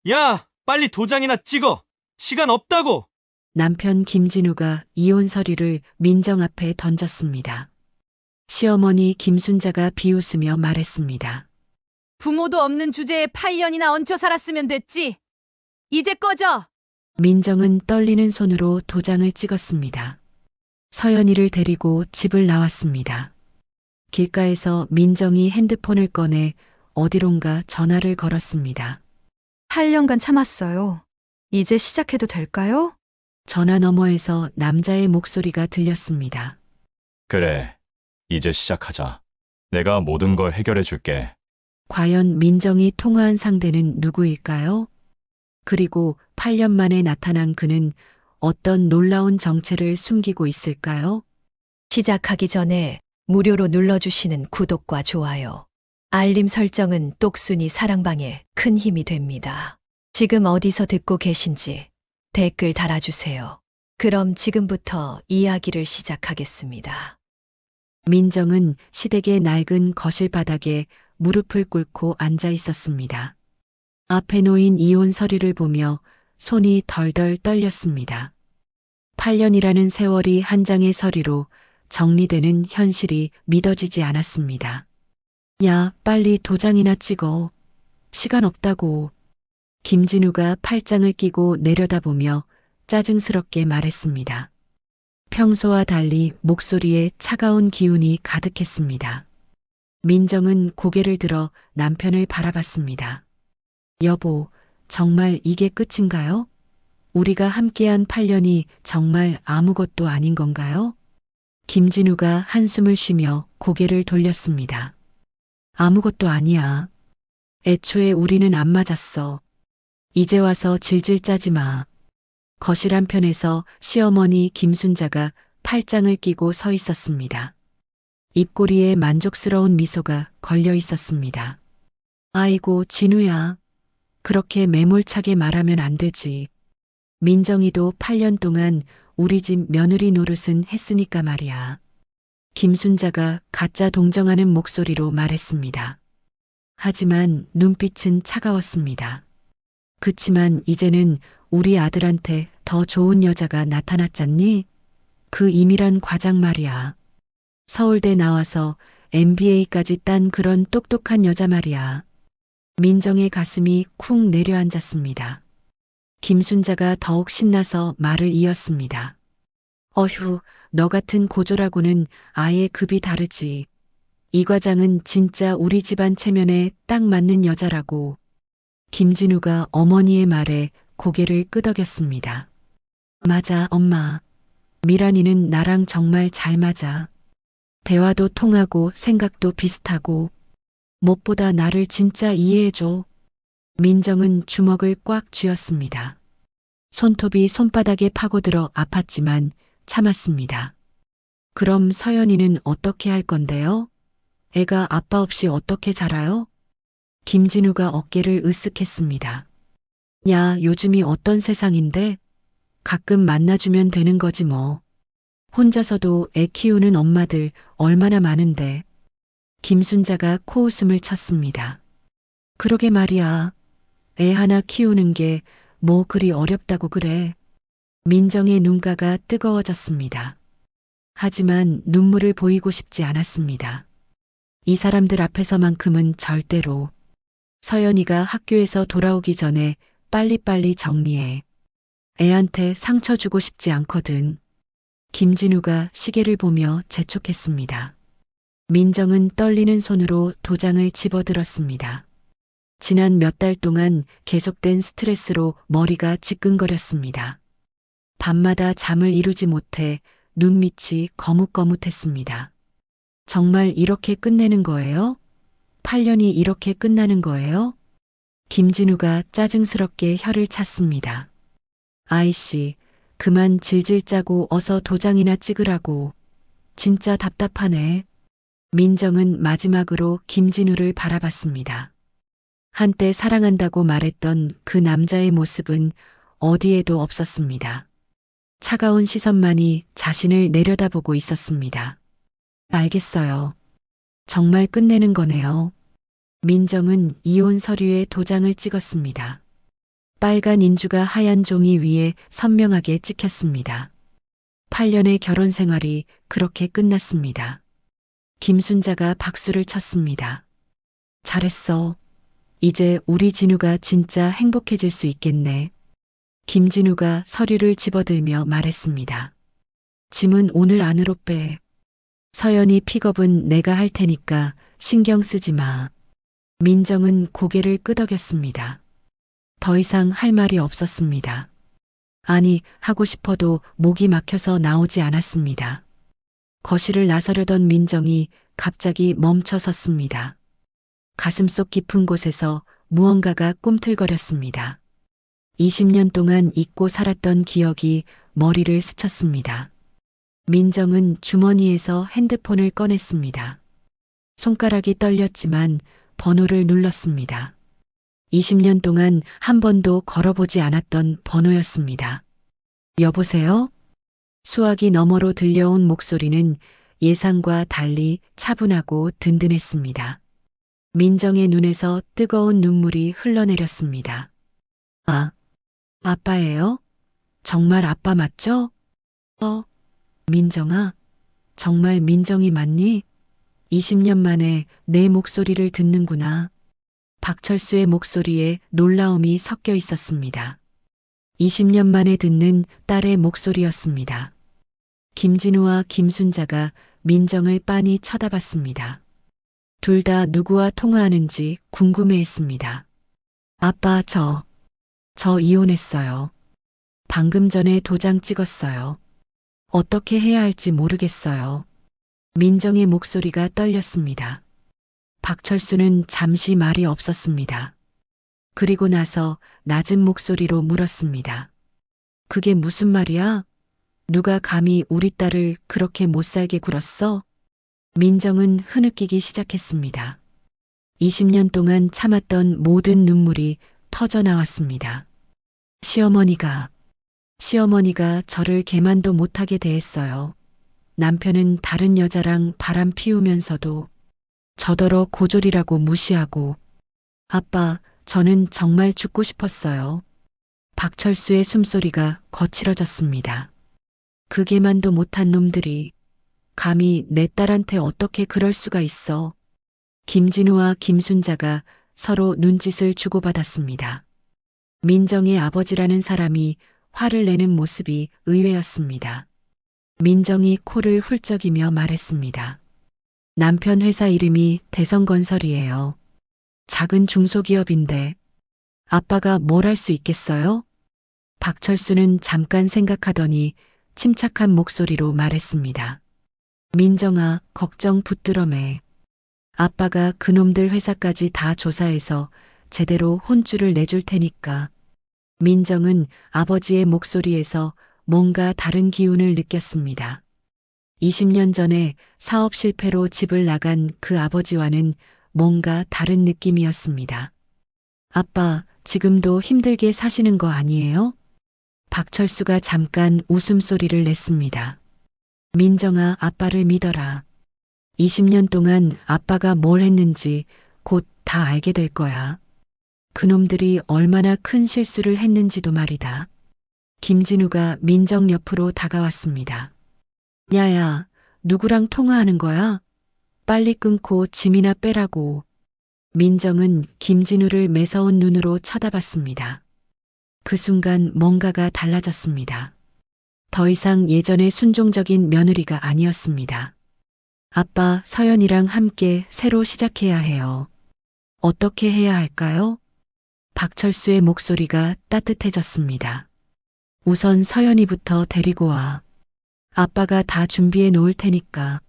야, 빨리 도장이나 찍어. 시간 없다고. 남편 김진우가 이혼 서류를 민정 앞에 던졌습니다. 시어머니 김순자가 비웃으며 말했습니다. 부모도 없는 주제에 8년이나 얹혀 살았으면 됐지. 이제 꺼져. 민정은 떨리는 손으로 도장을 찍었습니다. 서연이를 데리고 집을 나왔습니다. 길가에서 민정이 핸드폰을 꺼내 어디론가 전화를 걸었습니다. 8년간 참았어요. 이제 시작해도 될까요? 전화 너머에서 남자의 목소리가 들렸습니다. 그래, 이제 시작하자. 내가 모든 걸 해결해 줄게. 과연 민정이 통화한 상대는 누구일까요? 그리고 8년 만에 나타난 그는 어떤 놀라운 정체를 숨기고 있을까요? 시작하기 전에 무료로 눌러주시는 구독과 좋아요, 알림 설정은 똑순이 사랑방에 큰 힘이 됩니다. 지금 어디서 듣고 계신지 댓글 달아주세요. 그럼 지금부터 이야기를 시작하겠습니다. 민정은 시댁의 낡은 거실 바닥에 무릎을 꿇고 앉아 있었습니다. 앞에 놓인 이혼 서류를 보며 손이 덜덜 떨렸습니다. 8년이라는 세월이 한 장의 서류로 정리되는 현실이 믿어지지 않았습니다. 야, 빨리 도장이나 찍어. 시간 없다고. 김진우가 팔짱을 끼고 내려다보며 짜증스럽게 말했습니다. 평소와 달리 목소리에 차가운 기운이 가득했습니다. 민정은 고개를 들어 남편을 바라봤습니다. 여보, 정말 이게 끝인가요? 우리가 함께한 8년이 정말 아무것도 아닌 건가요? 김진우가 한숨을 쉬며 고개를 돌렸습니다. 아무것도 아니야. 애초에 우리는 안 맞았어. 이제 와서 질질 짜지 마. 거실 한편에서 시어머니 김순자가 팔짱을 끼고 서 있었습니다. 입꼬리에 만족스러운 미소가 걸려 있었습니다. 아이고, 진우야. 그렇게 매몰차게 말하면 안 되지. 민정이도 8년 동안 우리 집 며느리 노릇은 했으니까 말이야. 김순자가 가짜 동정하는 목소리로 말했습니다. 하지만 눈빛은 차가웠습니다. 그치만 이제는 우리 아들한테 더 좋은 여자가 나타났잖니? 그 임이란 과장 말이야. 서울대 나와서 MBA까지 딴 그런 똑똑한 여자 말이야. 민정의 가슴이 쿵 내려앉았습니다. 김순자가 더욱 신나서 말을 이었습니다. 어휴, 너 같은 고졸하고는 아예 급이 다르지. 이 과장은 진짜 우리 집안 체면에 딱 맞는 여자라고. 김진우가 어머니의 말에 고개를 끄덕였습니다. 맞아, 엄마. 미란이는 나랑 정말 잘 맞아. 대화도 통하고 생각도 비슷하고 무엇보다 나를 진짜 이해해줘. 민정은 주먹을 꽉 쥐었습니다. 손톱이 손바닥에 파고들어 아팠지만 참았습니다. 그럼 서연이는 어떻게 할 건데요? 애가 아빠 없이 어떻게 자라요? 김진우가 어깨를 으쓱했습니다. 야, 요즘이 어떤 세상인데? 가끔 만나주면 되는 거지 뭐. 혼자서도 애 키우는 엄마들 얼마나 많은데. 김순자가 코웃음을 쳤습니다. 그러게 말이야. 애 하나 키우는 게 뭐 그리 어렵다고 그래. 민정의 눈가가 뜨거워졌습니다. 하지만 눈물을 보이고 싶지 않았습니다. 이 사람들 앞에서만큼은 절대로. 서연이가 학교에서 돌아오기 전에 빨리빨리 정리해. 애한테 상처 주고 싶지 않거든. 김진우가 시계를 보며 재촉했습니다. 민정은 떨리는 손으로 도장을 집어들었습니다. 지난 몇 달 동안 계속된 스트레스로 머리가 지끈거렸습니다. 밤마다 잠을 이루지 못해 눈밑이 거뭇거뭇했습니다. 정말 이렇게 끝내는 거예요? 8년이 이렇게 끝나는 거예요? 김진우가 짜증스럽게 혀를 찼습니다. 아이씨, 그만 질질 짜고 어서 도장이나 찍으라고. 진짜 답답하네. 민정은 마지막으로 김진우를 바라봤습니다. 한때 사랑한다고 말했던 그 남자의 모습은 어디에도 없었습니다. 차가운 시선만이 자신을 내려다보고 있었습니다. 알겠어요. 정말 끝내는 거네요. 민정은 이혼 서류에 도장을 찍었습니다. 빨간 인주가 하얀 종이 위에 선명하게 찍혔습니다. 8년의 결혼 생활이 그렇게 끝났습니다. 김순자가 박수를 쳤습니다. 잘했어. 이제 우리 진우가 진짜 행복해질 수 있겠네. 김진우가 서류를 집어들며 말했습니다. 짐은 오늘 안으로 빼. 서연이 픽업은 내가 할 테니까 신경 쓰지 마. 민정은 고개를 끄덕였습니다. 더 이상 할 말이 없었습니다. 아니, 하고 싶어도 목이 막혀서 나오지 않았습니다. 거실을 나서려던 민정이 갑자기 멈춰 섰습니다. 가슴속 깊은 곳에서 무언가가 꿈틀거렸습니다. 20년 동안 잊고 살았던 기억이 머리를 스쳤습니다. 민정은 주머니에서 핸드폰을 꺼냈습니다. 손가락이 떨렸지만 번호를 눌렀습니다. 20년 동안 한 번도 걸어보지 않았던 번호였습니다. 여보세요? 수화기 너머로 들려온 목소리는 예상과 달리 차분하고 든든했습니다. 민정의 눈에서 뜨거운 눈물이 흘러내렸습니다. 아, 아빠예요? 정말 아빠 맞죠? 민정아, 정말 민정이 맞니? 20년 만에 내 목소리를 듣는구나. 박철수의 목소리에 놀라움이 섞여 있었습니다. 20년 만에 듣는 딸의 목소리였습니다. 김진우와 김순자가 민정을 빤히 쳐다봤습니다. 둘 다 누구와 통화하는지 궁금해했습니다. 아빠, 저 이혼했어요. 방금 전에 도장 찍었어요. 어떻게 해야 할지 모르겠어요. 민정의 목소리가 떨렸습니다. 박철수는 잠시 말이 없었습니다. 그리고 나서 낮은 목소리로 물었습니다. 그게 무슨 말이야? 누가 감히 우리 딸을 그렇게 못살게 굴었어? 민정은 흐느끼기 시작했습니다. 20년 동안 참았던 모든 눈물이 터져나왔습니다. 시어머니가 저를 개만도 못하게 대했어요. 남편은 다른 여자랑 바람 피우면서도 저더러 고졸이라고 무시하고. 아빠, 저는 정말 죽고 싶었어요. 박철수의 숨소리가 거칠어졌습니다. 그 개만도 못한 놈들이 감히 내 딸한테 어떻게 그럴 수가 있어. 김진우와 김순자가 서로 눈짓을 주고받았습니다. 민정의 아버지라는 사람이 화를 내는 모습이 의외였습니다. 민정이 코를 훌쩍이며 말했습니다. 남편 회사 이름이 대성건설이에요. 작은 중소기업인데 아빠가 뭘 할 수 있겠어요? 박철수는 잠깐 생각하더니 침착한 목소리로 말했습니다. 민정아, 걱정 붙들어 매. 아빠가 그놈들 회사까지 다 조사해서 제대로 혼쭐을 내줄 테니까. 민정은 아버지의 목소리에서 뭔가 다른 기운을 느꼈습니다. 20년 전에 사업 실패로 집을 나간 그 아버지와는 뭔가 다른 느낌이었습니다. 아빠, 지금도 힘들게 사시는 거 아니에요? 박철수가 잠깐 웃음소리를 냈습니다. 민정아, 아빠를 믿어라. 20년 동안 아빠가 뭘 했는지 곧 다 알게 될 거야. 그놈들이 얼마나 큰 실수를 했는지도 말이다. 김진우가 민정 옆으로 다가왔습니다. 야야, 누구랑 통화하는 거야? 빨리 끊고 짐이나 빼라고. 민정은 김진우를 매서운 눈으로 쳐다봤습니다. 그 순간 뭔가가 달라졌습니다. 더 이상 예전의 순종적인 며느리가 아니었습니다. 아빠, 서연이랑 함께 새로 시작해야 해요. 어떻게 해야 할까요? 박철수의 목소리가 따뜻해졌습니다. 우선 서연이부터 데리고 와. 아빠가 다 준비해 놓을 테니까.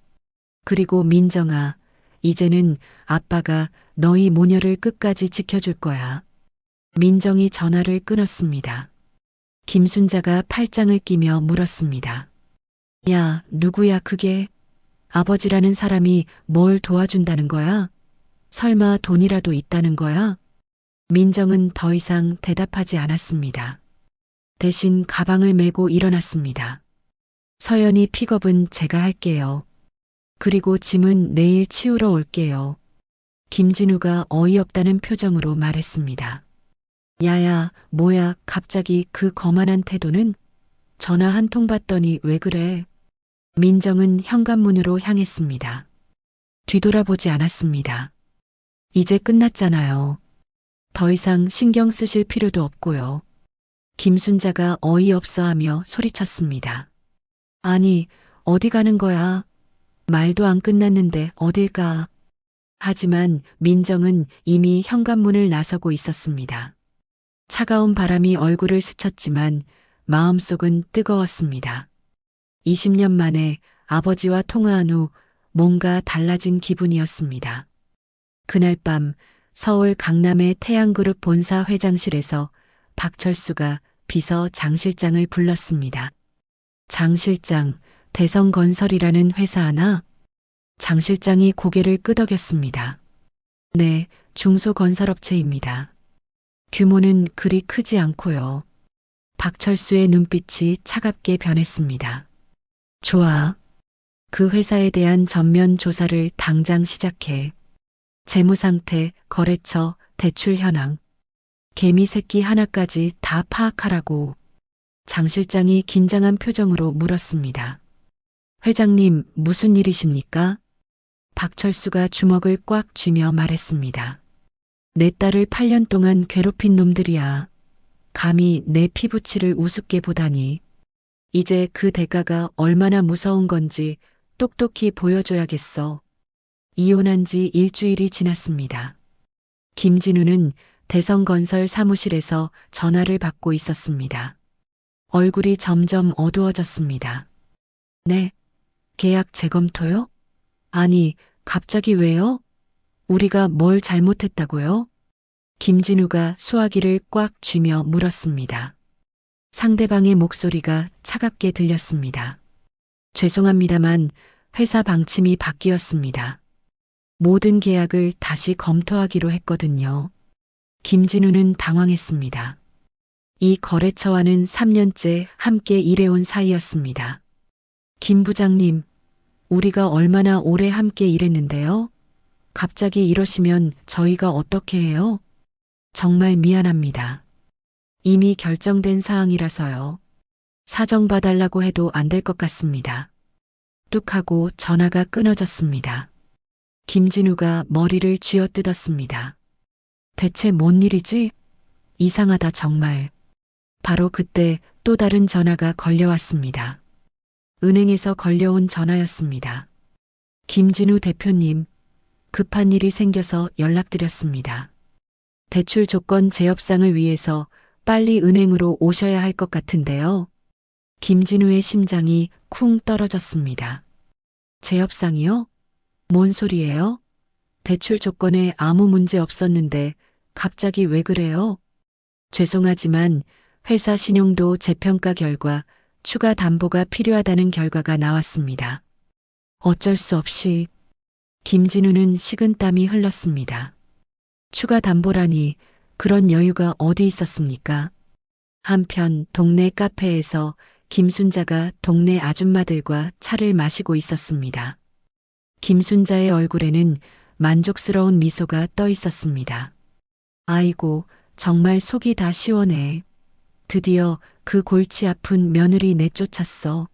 그리고 민정아, 이제는 아빠가 너희 모녀를 끝까지 지켜줄 거야. 민정이 전화를 끊었습니다. 김순자가 팔짱을 끼며 물었습니다. 야, 누구야 그게? 아버지라는 사람이 뭘 도와준다는 거야? 설마 돈이라도 있다는 거야? 민정은 더 이상 대답하지 않았습니다. 대신 가방을 메고 일어났습니다. 서연이 픽업은 제가 할게요. 그리고 짐은 내일 치우러 올게요. 김진우가 어이없다는 표정으로 말했습니다. 야야, 뭐야, 갑자기 그 거만한 태도는? 전화 한 통 받더니 왜 그래? 민정은 현관문으로 향했습니다. 뒤돌아보지 않았습니다. 이제 끝났잖아요. 더 이상 신경 쓰실 필요도 없고요. 김순자가 어이없어 하며 소리쳤습니다. 아니, 어디 가는 거야? 말도 안 끝났는데 어딜 가? 하지만 민정은 이미 현관문을 나서고 있었습니다. 차가운 바람이 얼굴을 스쳤지만 마음속은 뜨거웠습니다. 20년 만에 아버지와 통화한 후 뭔가 달라진 기분이었습니다. 그날 밤 서울 강남의 태양그룹 본사 회장실에서 박철수가 비서 장 실장을 불렀습니다. 장 실장, 대성건설이라는 회사 하나? 장 실장이 고개를 끄덕였습니다. 네, 중소건설업체입니다. 규모는 그리 크지 않고요. 박철수의 눈빛이 차갑게 변했습니다. 좋아. 그 회사에 대한 전면 조사를 당장 시작해. 재무 상태, 거래처, 대출 현황, 개미 새끼 하나까지 다 파악하라고. 장 실장이 긴장한 표정으로 물었습니다. 회장님, 무슨 일이십니까? 박철수가 주먹을 꽉 쥐며 말했습니다. 내 딸을 8년 동안 괴롭힌 놈들이야. 감히 내 피부치를 우습게 보다니. 이제 그 대가가 얼마나 무서운 건지 똑똑히 보여줘야겠어. 이혼한 지 일주일이 지났습니다. 김진우는 대성건설 사무실에서 전화를 받고 있었습니다. 얼굴이 점점 어두워졌습니다. 네, 계약 재검토요? 아니, 갑자기 왜요? 우리가 뭘 잘못했다고요? 김진우가 수화기를 꽉 쥐며 물었습니다. 상대방의 목소리가 차갑게 들렸습니다. 죄송합니다만 회사 방침이 바뀌었습니다. 모든 계약을 다시 검토하기로 했거든요. 김진우는 당황했습니다. 이 거래처와는 3년째 함께 일해온 사이였습니다. 김 부장님, 우리가 얼마나 오래 함께 일했는데요? 갑자기 이러시면 저희가 어떻게 해요? 정말 미안합니다. 이미 결정된 사항이라서요. 사정 봐달라고 해도 안 될 것 같습니다. 뚝 하고 전화가 끊어졌습니다. 김진우가 머리를 쥐어뜯었습니다. 대체 뭔 일이지? 이상하다 정말. 바로 그때 또 다른 전화가 걸려왔습니다. 은행에서 걸려온 전화였습니다. 김진우 대표님, 급한 일이 생겨서 연락드렸습니다. 대출 조건 재협상을 위해서 빨리 은행으로 오셔야 할 것 같은데요. 김진우의 심장이 쿵 떨어졌습니다. 재협상이요? 뭔 소리예요? 대출 조건에 아무 문제 없었는데 갑자기 왜 그래요? 죄송하지만 회사 신용도 재평가 결과 추가 담보가 필요하다는 결과가 나왔습니다. 어쩔 수 없이 김진우는 식은땀이 흘렀습니다. 추가 담보라니 그런 여유가 어디 있었습니까? 한편 동네 카페에서 김순자가 동네 아줌마들과 차를 마시고 있었습니다. 김순자의 얼굴에는 만족스러운 미소가 떠 있었습니다. 아이고, 정말 속이 다 시원해. 드디어 그 골치 아픈 며느리 내쫓았어.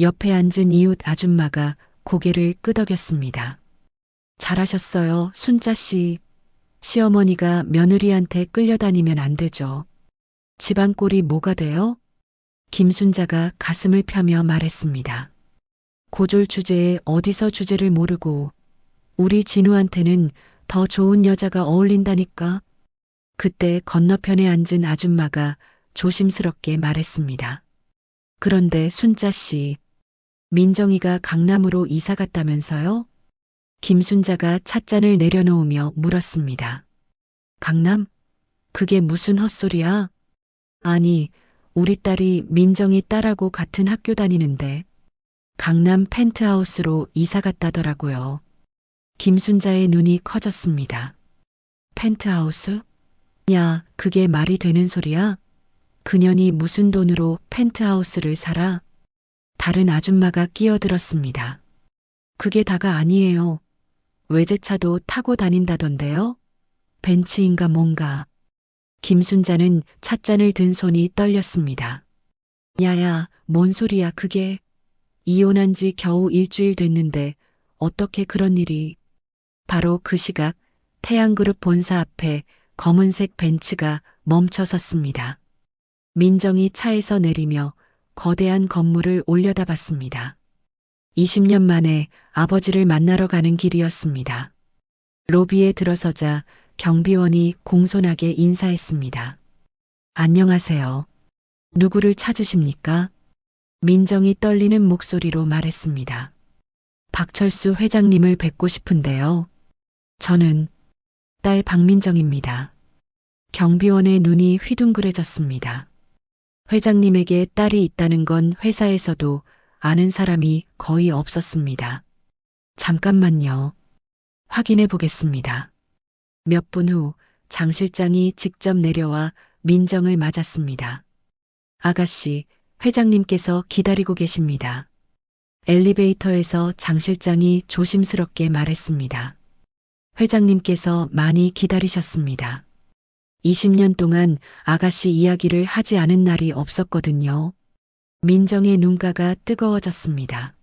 옆에 앉은 이웃 아줌마가 고개를 끄덕였습니다. 잘하셨어요, 순자 씨. 시어머니가 며느리한테 끌려다니면 안 되죠. 집안 꼴이 뭐가 돼요? 김순자가 가슴을 펴며 말했습니다. 고졸 주제에 어디서 주제를 모르고 우리 진우한테는 더 좋은 여자가 어울린다니까. 그때 건너편에 앉은 아줌마가 조심스럽게 말했습니다. 그런데 순자 씨, 민정이가 강남으로 이사 갔다면서요? 김순자가 찻잔을 내려놓으며 물었습니다. 강남? 그게 무슨 헛소리야? 아니, 우리 딸이 민정이 딸하고 같은 학교 다니는데 강남 펜트하우스로 이사 갔다더라고요. 김순자의 눈이 커졌습니다. 펜트하우스? 야, 그게 말이 되는 소리야? 그년이 무슨 돈으로 펜트하우스를 살아? 다른 아줌마가 끼어들었습니다. 그게 다가 아니에요. 외제차도 타고 다닌다던데요? 벤츠인가 뭔가. 김순자는 찻잔을 든 손이 떨렸습니다. 야야, 뭔 소리야 그게. 이혼한 지 겨우 일주일 됐는데 어떻게 그런 일이. 바로 그 시각 태양그룹 본사 앞에 검은색 벤츠가 멈춰 섰습니다. 민정이 차에서 내리며 거대한 건물을 올려다봤습니다. 20년 만에 아버지를 만나러 가는 길이었습니다. 로비에 들어서자 경비원이 공손하게 인사했습니다. 안녕하세요. 누구를 찾으십니까? 민정이 떨리는 목소리로 말했습니다. 박철수 회장님을 뵙고 싶은데요. 저는 딸 박민정입니다. 경비원의 눈이 휘둥그레졌습니다. 회장님에게 딸이 있다는 건 회사에서도 아는 사람이 거의 없었습니다. 잠깐만요. 확인해 보겠습니다. 몇 분 후 장 실장이 직접 내려와 민정을 맞았습니다. 아가씨, 회장님께서 기다리고 계십니다. 엘리베이터에서 장 실장이 조심스럽게 말했습니다. 회장님께서 많이 기다리셨습니다. 20년 동안 아가씨 이야기를 하지 않은 날이 없었거든요. 민정의 눈가가 뜨거워졌습니다.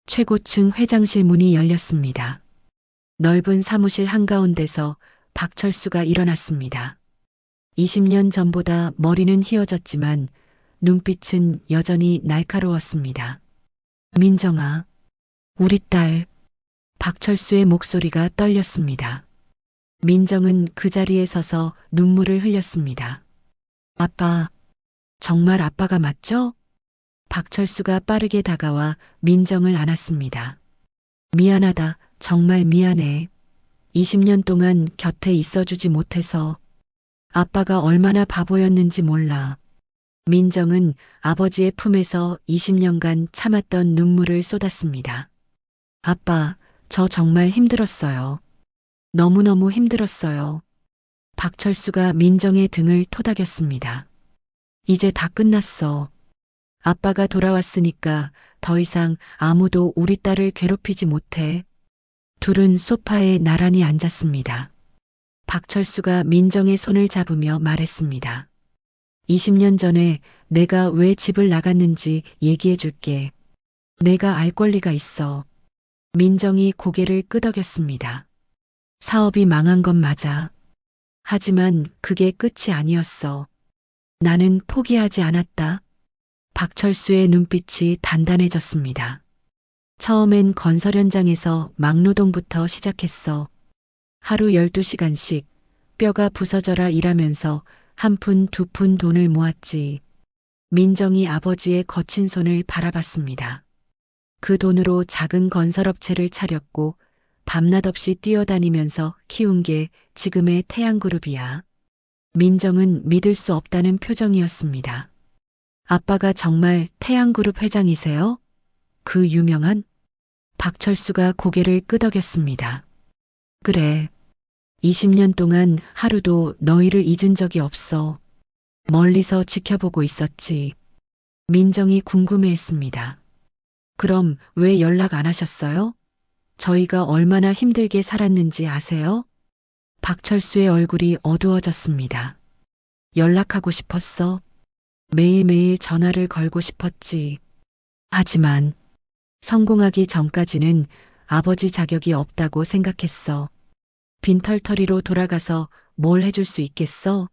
최고층 회장실 문이 열렸습니다. 넓은 사무실 한가운데서 박철수가 일어났습니다. 20년 전보다 머리는 휘어졌지만 눈빛은 여전히 날카로웠습니다. 민정아, 우리 딸. 박철수의 목소리가 떨렸습니다. 민정은 그 자리에 서서 눈물을 흘렸습니다. 아빠, 정말 아빠가 맞죠? 박철수가 빠르게 다가와 민정을 안았습니다. 미안하다, 정말 미안해. 20년 동안 곁에 있어주지 못해서 아빠가 얼마나 바보였는지 몰라. 민정은 아버지의 품에서 20년간 참았던 눈물을 쏟았습니다. 아빠, 저 정말 힘들었어요. 너무너무 힘들었어요. 박철수가 민정의 등을 토닥였습니다. 이제 다 끝났어. 아빠가 돌아왔으니까 더 이상 아무도 우리 딸을 괴롭히지 못해. 둘은 소파에 나란히 앉았습니다. 박철수가 민정의 손을 잡으며 말했습니다. 20년 전에 내가 왜 집을 나갔는지 얘기해 줄게. 내가 알 권리가 있어. 민정이 고개를 끄덕였습니다. 사업이 망한 건 맞아. 하지만 그게 끝이 아니었어. 나는 포기하지 않았다. 박철수의 눈빛이 단단해졌습니다. 처음엔 건설 현장에서 막노동부터 시작했어. 하루 12시간씩 뼈가 부서져라 일하면서 한 푼 두 푼 돈을 모았지. 민정이 아버지의 거친 손을 바라봤습니다. 그 돈으로 작은 건설업체를 차렸고 밤낮 없이 뛰어다니면서 키운 게 지금의 태양그룹이야. 민정은 믿을 수 없다는 표정이었습니다. 아빠가 정말 태양그룹 회장이세요? 그 유명한? 박철수가 고개를 끄덕였습니다. 그래. 20년 동안 하루도 너희를 잊은 적이 없어. 멀리서 지켜보고 있었지. 민정이 궁금해했습니다. 그럼 왜 연락 안 하셨어요? 저희가 얼마나 힘들게 살았는지 아세요? 박철수의 얼굴이 어두워졌습니다. 연락하고 싶었어. 매일매일 전화를 걸고 싶었지. 하지만 성공하기 전까지는 아버지 자격이 없다고 생각했어. 빈털터리로 돌아가서 뭘 해줄 수 있겠어?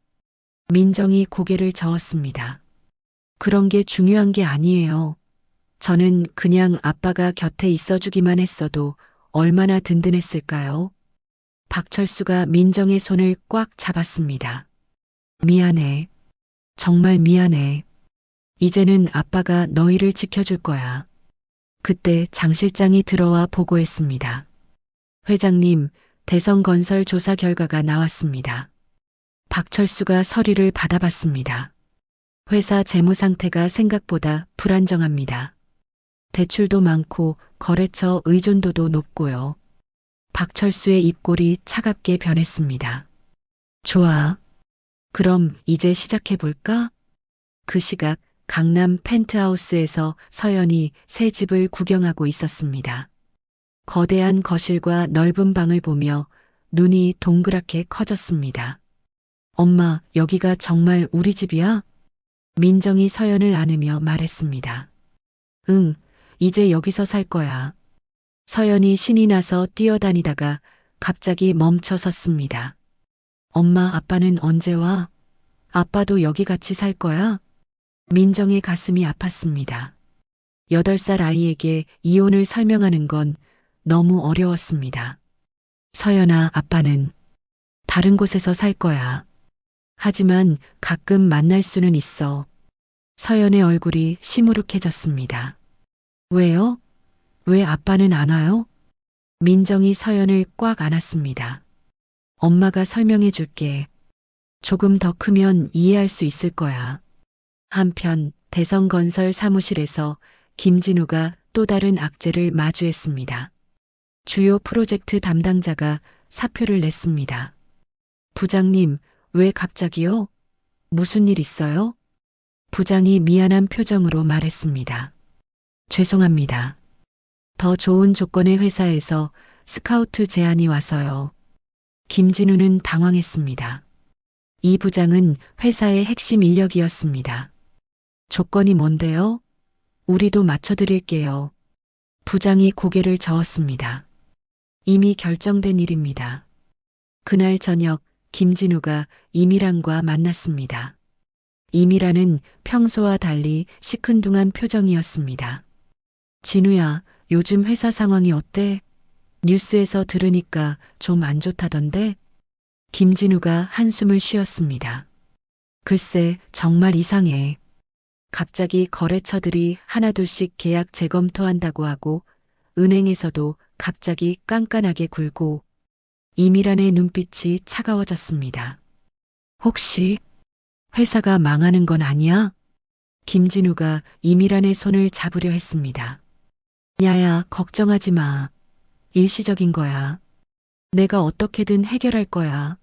민정이 고개를 저었습니다. 그런 게 중요한 게 아니에요. 저는 그냥 아빠가 곁에 있어주기만 했어도 얼마나 든든했을까요? 박철수가 민정의 손을 꽉 잡았습니다. 미안해. 정말 미안해. 이제는 아빠가 너희를 지켜줄 거야. 그때 장 실장이 들어와 보고했습니다. 회장님, 대성건설 조사 결과가 나왔습니다. 박철수가 서류를 받아봤습니다. 회사 재무 상태가 생각보다 불안정합니다. 대출도 많고 거래처 의존도도 높고요. 박철수의 입꼬리 차갑게 변했습니다. 좋아. 그럼 이제 시작해볼까? 그 시각 강남 펜트하우스에서 서연이 새 집을 구경하고 있었습니다. 거대한 거실과 넓은 방을 보며 눈이 동그랗게 커졌습니다. 엄마, 여기가 정말 우리 집이야? 민정이 서연을 안으며 말했습니다. 응, 이제 여기서 살 거야. 서연이 신이 나서 뛰어다니다가 갑자기 멈춰 섰습니다. 엄마, 아빠는 언제 와? 아빠도 여기 같이 살 거야? 민정의 가슴이 아팠습니다. 8살 아이에게 이혼을 설명하는 건 너무 어려웠습니다. 서연아, 아빠는 다른 곳에서 살 거야. 하지만 가끔 만날 수는 있어. 서연의 얼굴이 시무룩해졌습니다. 왜요? 왜 아빠는 안 와요? 민정이 서연을 꽉 안았습니다. 엄마가 설명해 줄게. 조금 더 크면 이해할 수 있을 거야. 한편 대성건설 사무실에서 김진우가 또 다른 악재를 마주했습니다. 주요 프로젝트 담당자가 사표를 냈습니다. 부장님, 왜 갑자기요? 무슨 일 있어요? 부장이 미안한 표정으로 말했습니다. 죄송합니다. 더 좋은 조건의 회사에서 스카우트 제안이 와서요. 김진우는 당황했습니다. 이 부장은 회사의 핵심 인력이었습니다. 조건이 뭔데요? 우리도 맞춰드릴게요. 부장이 고개를 저었습니다. 이미 결정된 일입니다. 그날 저녁 김진우가 이미란과 만났습니다. 이미란은 평소와 달리 시큰둥한 표정이었습니다. 진우야, 요즘 회사 상황이 어때? 뉴스에서 들으니까 좀 안 좋다던데? 김진우가 한숨을 쉬었습니다. 글쎄, 정말 이상해. 갑자기 거래처들이 하나둘씩 계약 재검토한다고 하고 은행에서도 갑자기 깐깐하게 굴고 이미란의 눈빛이 차가워졌습니다. 혹시 회사가 망하는 건 아니야? 김진우가 이미란의 손을 잡으려 했습니다. 야야, 걱정하지 마. 일시적인 거야. 내가 어떻게든 해결할 거야.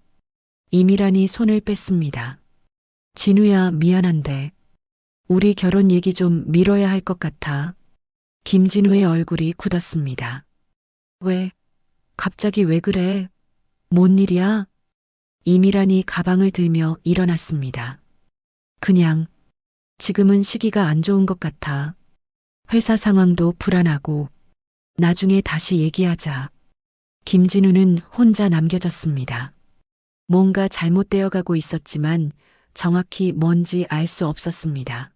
이미란이 손을 뺐습니다. 진우야, 미안한데 우리 결혼 얘기 좀 미뤄야 할 것 같아. 김진우의 얼굴이 굳었습니다. 왜? 갑자기 왜 그래? 뭔 일이야? 이미란이 가방을 들며 일어났습니다. 그냥 지금은 시기가 안 좋은 것 같아. 회사 상황도 불안하고 나중에 다시 얘기하자. 김진우는 혼자 남겨졌습니다. 뭔가 잘못되어 가고 있었지만 정확히 뭔지 알 수 없었습니다.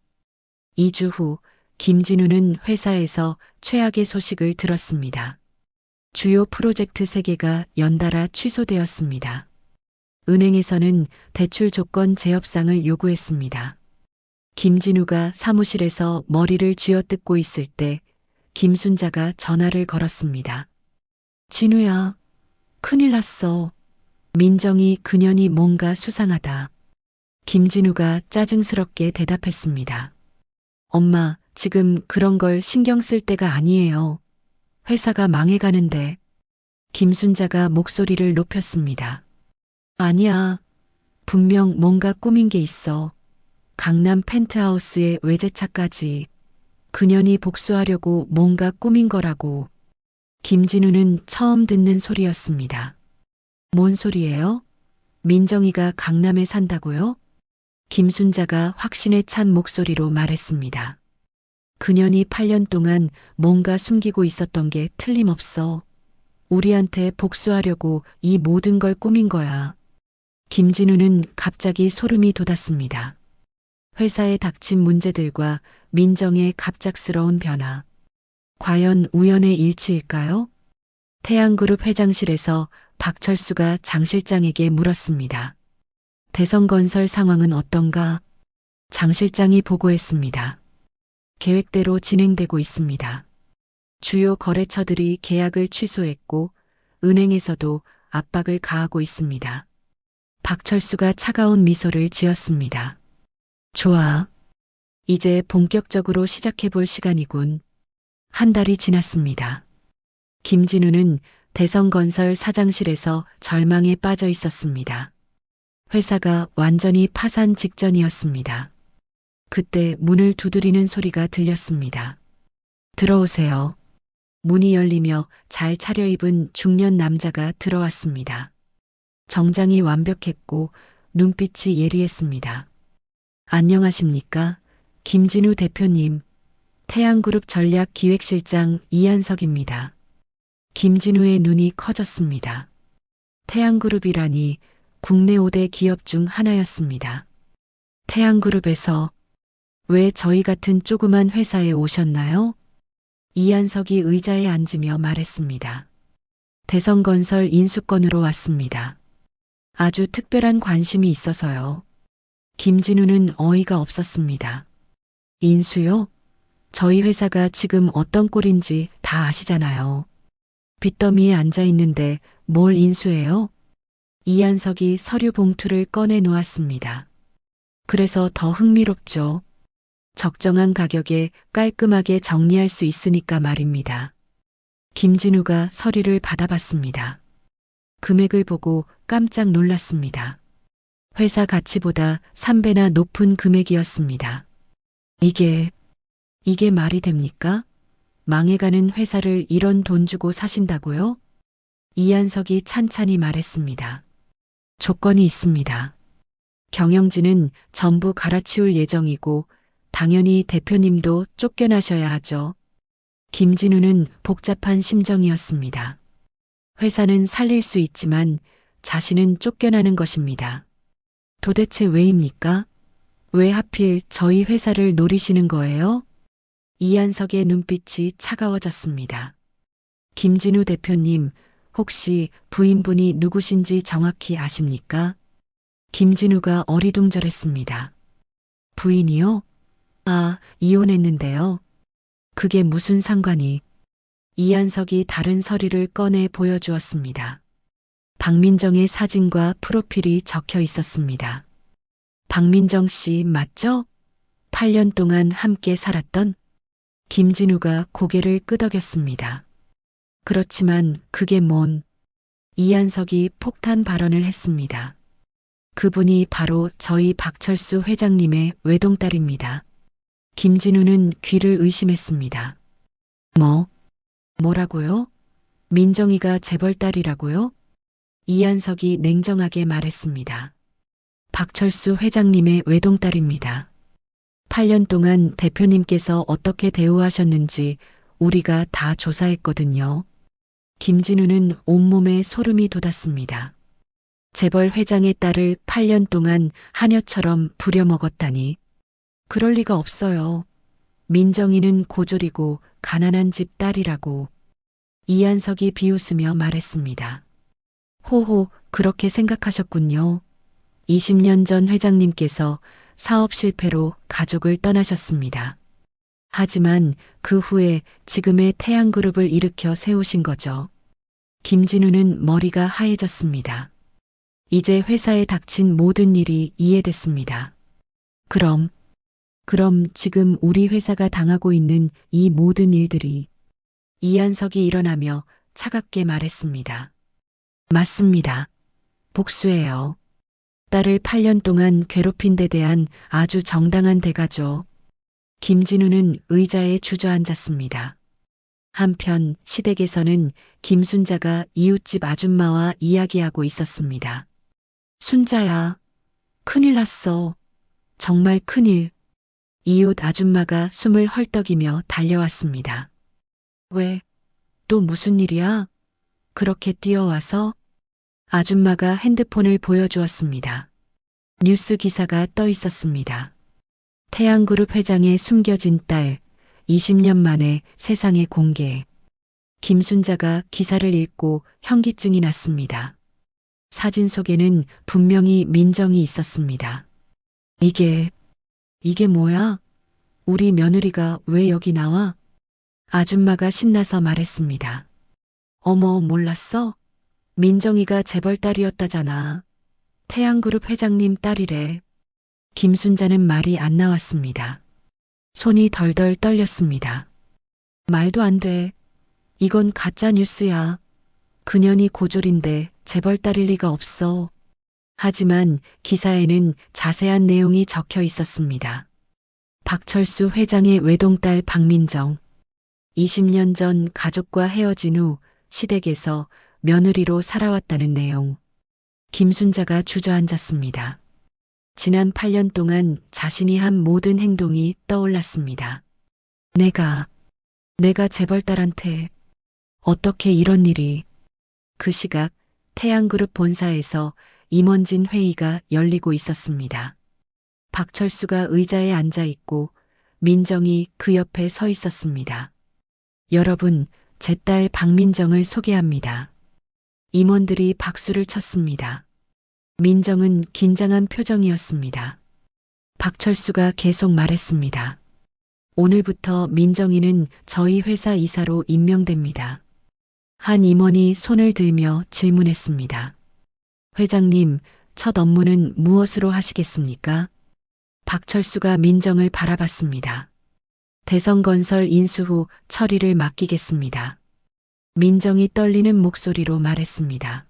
2주 후 김진우는 회사에서 최악의 소식을 들었습니다. 주요 프로젝트 3개가 연달아 취소되었습니다. 은행에서는 대출 조건 재협상을 요구했습니다. 김진우가 사무실에서 머리를 쥐어뜯고 있을 때 김순자가 전화를 걸었습니다. 진우야, 큰일 났어. 민정이 그년이 뭔가 수상하다. 김진우가 짜증스럽게 대답했습니다. 엄마, 지금 그런 걸 신경 쓸 때가 아니에요. 회사가 망해가는데. 김순자가 목소리를 높였습니다. 아니야. 분명 뭔가 꾸민 게 있어. 강남 펜트하우스의 외제차까지. 그년이 복수하려고 뭔가 꾸민 거라고. 김진우는 처음 듣는 소리였습니다. 뭔 소리예요? 민정이가 강남에 산다고요? 김순자가 확신에 찬 목소리로 말했습니다. 그년이 8년 동안 뭔가 숨기고 있었던 게 틀림없어. 우리한테 복수하려고 이 모든 걸 꾸민 거야. 김진우는 갑자기 소름이 돋았습니다. 회사에 닥친 문제들과 민정의 갑작스러운 변화. 과연 우연의 일치일까요? 태양그룹 회장실에서 박철수가 장 실장에게 물었습니다. 대성건설 상황은 어떤가? 장 실장이 보고했습니다. 계획대로 진행되고 있습니다. 주요 거래처들이 계약을 취소했고 은행에서도 압박을 가하고 있습니다. 박철수가 차가운 미소를 지었습니다. 좋아. 이제 본격적으로 시작해볼 시간이군. 한 달이 지났습니다. 김진우는 대성건설 사장실에서 절망에 빠져 있었습니다. 회사가 완전히 파산 직전이었습니다. 그때 문을 두드리는 소리가 들렸습니다. 들어오세요. 문이 열리며 잘 차려입은 중년 남자가 들어왔습니다. 정장이 완벽했고 눈빛이 예리했습니다. 안녕하십니까? 김진우 대표님, 태양그룹 전략기획실장 이한석입니다. 김진우의 눈이 커졌습니다. 태양그룹이라니 국내 5대 기업 중 하나였습니다. 태양그룹에서 왜 저희 같은 조그만 회사에 오셨나요? 이한석이 의자에 앉으며 말했습니다. 대성건설 인수권으로 왔습니다. 아주 특별한 관심이 있어서요. 김진우는 어이가 없었습니다. 인수요? 저희 회사가 지금 어떤 꼴인지 다 아시잖아요. 빚더미에 앉아 있는데 뭘 인수해요? 이한석이 서류 봉투를 꺼내 놓았습니다. 그래서 더 흥미롭죠. 적정한 가격에 깔끔하게 정리할 수 있으니까 말입니다. 김진우가 서류를 받아봤습니다. 금액을 보고 깜짝 놀랐습니다. 회사 가치보다 3배나 높은 금액이었습니다. 이게 말이 됩니까? 망해가는 회사를 이런 돈 주고 사신다고요? 이한석이 찬찬히 말했습니다. 조건이 있습니다. 경영진은 전부 갈아치울 예정이고 당연히 대표님도 쫓겨나셔야 하죠. 김진우는 복잡한 심정이었습니다. 회사는 살릴 수 있지만 자신은 쫓겨나는 것입니다. 도대체 왜입니까? 왜 하필 저희 회사를 노리시는 거예요? 이한석의 눈빛이 차가워졌습니다. 김진우 대표님, 혹시 부인분이 누구신지 정확히 아십니까? 김진우가 어리둥절했습니다. 부인이요? 아, 이혼했는데요. 그게 무슨 상관이? 이한석이 다른 서류를 꺼내 보여주었습니다. 박민정의 사진과 프로필이 적혀 있었습니다. 박민정 씨 맞죠? 8년 동안 함께 살았던? 김진우가 고개를 끄덕였습니다. 그렇지만 그게 뭔? 이한석이 폭탄 발언을 했습니다. 그분이 바로 저희 박철수 회장님의 외동딸입니다. 김진우는 귀를 의심했습니다. 뭐라고요? 민정이가 재벌딸이라고요? 이한석이 냉정하게 말했습니다. 박철수 회장님의 외동딸입니다. 8년 동안 대표님께서 어떻게 대우하셨는지 우리가 다 조사했거든요. 김진우는 온몸에 소름이 돋았습니다. 재벌 회장의 딸을 8년 동안 하녀처럼 부려먹었다니. 그럴 리가 없어요. 민정이는 고졸이고 가난한 집 딸이라고. 이한석이 비웃으며 말했습니다. 호호, 그렇게 생각하셨군요. 20년 전 회장님께서 사업 실패로 가족을 떠나셨습니다. 하지만 그 후에 지금의 태양그룹을 일으켜 세우신 거죠. 김진우는 머리가 하얘졌습니다. 이제 회사에 닥친 모든 일이 이해됐습니다. 그럼 지금 우리 회사가 당하고 있는 이 모든 일들이 이한석이 일어나며 차갑게 말했습니다. 맞습니다. 복수예요. 딸을 8년 동안 괴롭힌 데 대한 아주 정당한 대가죠. 김진우는 의자에 주저앉았습니다. 한편 시댁에서는 김순자가 이웃집 아줌마와 이야기하고 있었습니다. 순자야, 큰일 났어. 정말 큰일. 이웃 아줌마가 숨을 헐떡이며 달려왔습니다. 왜? 또 무슨 일이야? 그렇게 뛰어와서? 아줌마가 핸드폰을 보여주었습니다. 뉴스 기사가 떠 있었습니다. 태양그룹 회장의 숨겨진 딸, 20년 만에 세상에 공개. 김순자가 기사를 읽고 현기증이 났습니다. 사진 속에는 분명히 민정이 있었습니다. 이게 뭐야? 우리 며느리가 왜 여기 나와? 아줌마가 신나서 말했습니다. 어머, 몰랐어? 민정이가 재벌 딸이었다잖아. 태양그룹 회장님 딸이래. 김순자는 말이 안 나왔습니다. 손이 덜덜 떨렸습니다. 말도 안 돼. 이건 가짜 뉴스야. 그년이 고졸인데 재벌 딸일 리가 없어. 하지만 기사에는 자세한 내용이 적혀 있었습니다. 박철수 회장의 외동딸 박민정. 20년 전 가족과 헤어진 후 시댁에서 며느리로 살아왔다는 내용. 김순자가 주저앉았습니다. 지난 8년 동안 자신이 한 모든 행동이 떠올랐습니다. 내가 재벌딸한테 어떻게 이런 일이. 그 시각 태양그룹 본사에서 임원진 회의가 열리고 있었습니다. 박철수가 의자에 앉아 있고 민정이 그 옆에 서 있었습니다. 여러분, 제 딸 박민정을 소개합니다. 임원들이 박수를 쳤습니다. 민정은 긴장한 표정이었습니다. 박철수가 계속 말했습니다. 오늘부터 민정이는 저희 회사 이사로 임명됩니다. 한 임원이 손을 들며 질문했습니다. 회장님, 첫 업무는 무엇으로 하시겠습니까? 박철수가 민정을 바라봤습니다. 대성건설 인수 후 처리를 맡기겠습니다. 민정이 떨리는 목소리로 말했습니다.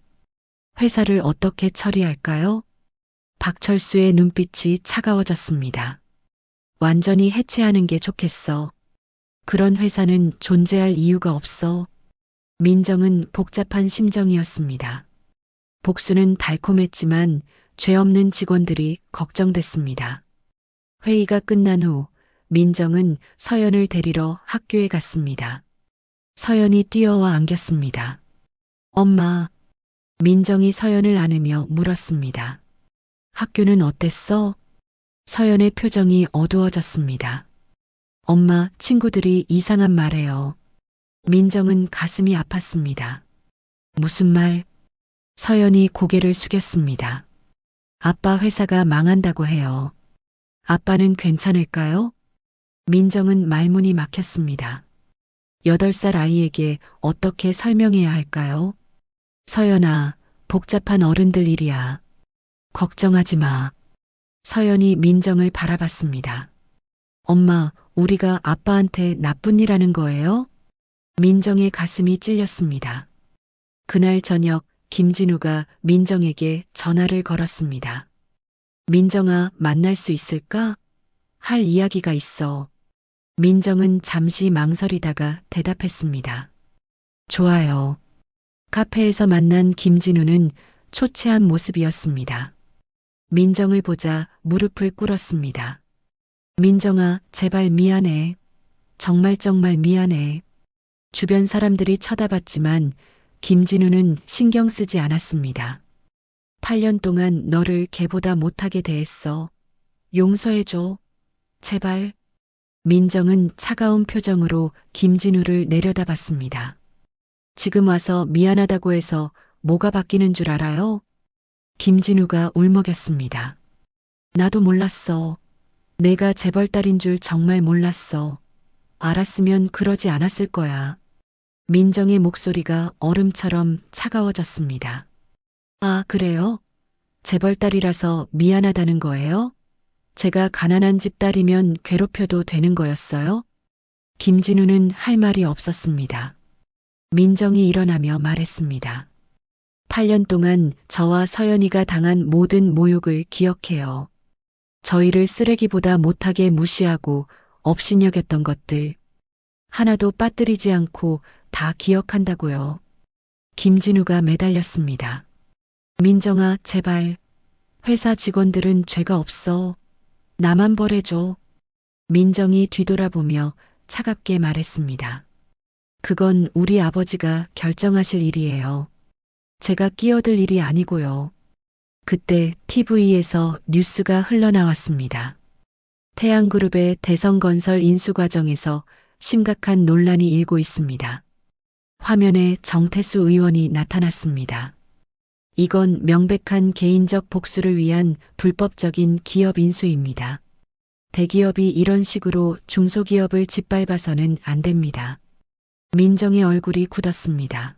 회사를 어떻게 처리할까요? 박철수의 눈빛이 차가워졌습니다. 완전히 해체하는 게 좋겠어. 그런 회사는 존재할 이유가 없어. 민정은 복잡한 심정이었습니다. 복수는 달콤했지만 죄 없는 직원들이 걱정됐습니다. 회의가 끝난 후 민정은 서연을 데리러 학교에 갔습니다. 서연이 뛰어와 안겼습니다. 엄마. 민정이 서연을 안으며 물었습니다. 학교는 어땠어? 서연의 표정이 어두워졌습니다. 엄마, 친구들이 이상한 말해요. 민정은 가슴이 아팠습니다. 무슨 말? 서연이 고개를 숙였습니다. 아빠 회사가 망한다고 해요. 아빠는 괜찮을까요? 민정은 말문이 막혔습니다. 8살 아이에게 어떻게 설명해야 할까요? 서연아, 복잡한 어른들 일이야. 걱정하지 마. 서연이 민정을 바라봤습니다. 엄마, 우리가 아빠한테 나쁜 일 하는 거예요? 민정의 가슴이 찔렸습니다. 그날 저녁 김진우가 민정에게 전화를 걸었습니다. 민정아, 만날 수 있을까? 할 이야기가 있어. 민정은 잠시 망설이다가 대답했습니다. 좋아요. 카페에서 만난 김진우는 초췌한 모습이었습니다. 민정을 보자 무릎을 꿇었습니다. 민정아, 제발 미안해. 정말 미안해. 주변 사람들이 쳐다봤지만 김진우는 신경 쓰지 않았습니다. 8년 동안 너를 개보다 못하게 대했어. 용서해줘. 제발. 민정은 차가운 표정으로 김진우를 내려다봤습니다. 지금 와서 미안하다고 해서 뭐가 바뀌는 줄 알아요? 김진우가 울먹였습니다. 나도 몰랐어. 내가 재벌딸인 줄 정말 몰랐어. 알았으면 그러지 않았을 거야. 민정의 목소리가 얼음처럼 차가워졌습니다. 아, 그래요? 재벌딸이라서 미안하다는 거예요? 제가 가난한 집 딸이면 괴롭혀도 되는 거였어요? 김진우는 할 말이 없었습니다. 민정이 일어나며 말했습니다. 8년 동안 저와 서연이가 당한 모든 모욕을 기억해요. 저희를 쓰레기보다 못하게 무시하고 업신여겼던 것들. 하나도 빠뜨리지 않고 다 기억한다고요. 김진우가 매달렸습니다. 민정아, 제발. 회사 직원들은 죄가 없어. 나만 벌해줘. 민정이 뒤돌아보며 차갑게 말했습니다. 그건 우리 아버지가 결정하실 일이에요. 제가 끼어들 일이 아니고요. 그때 TV에서 뉴스가 흘러나왔습니다. 태양그룹의 대성건설 인수 과정에서 심각한 논란이 일고 있습니다. 화면에 정태수 의원이 나타났습니다. 이건 명백한 개인적 복수를 위한 불법적인 기업 인수입니다. 대기업이 이런 식으로 중소기업을 짓밟아서는 안 됩니다. 민정의 얼굴이 굳었습니다.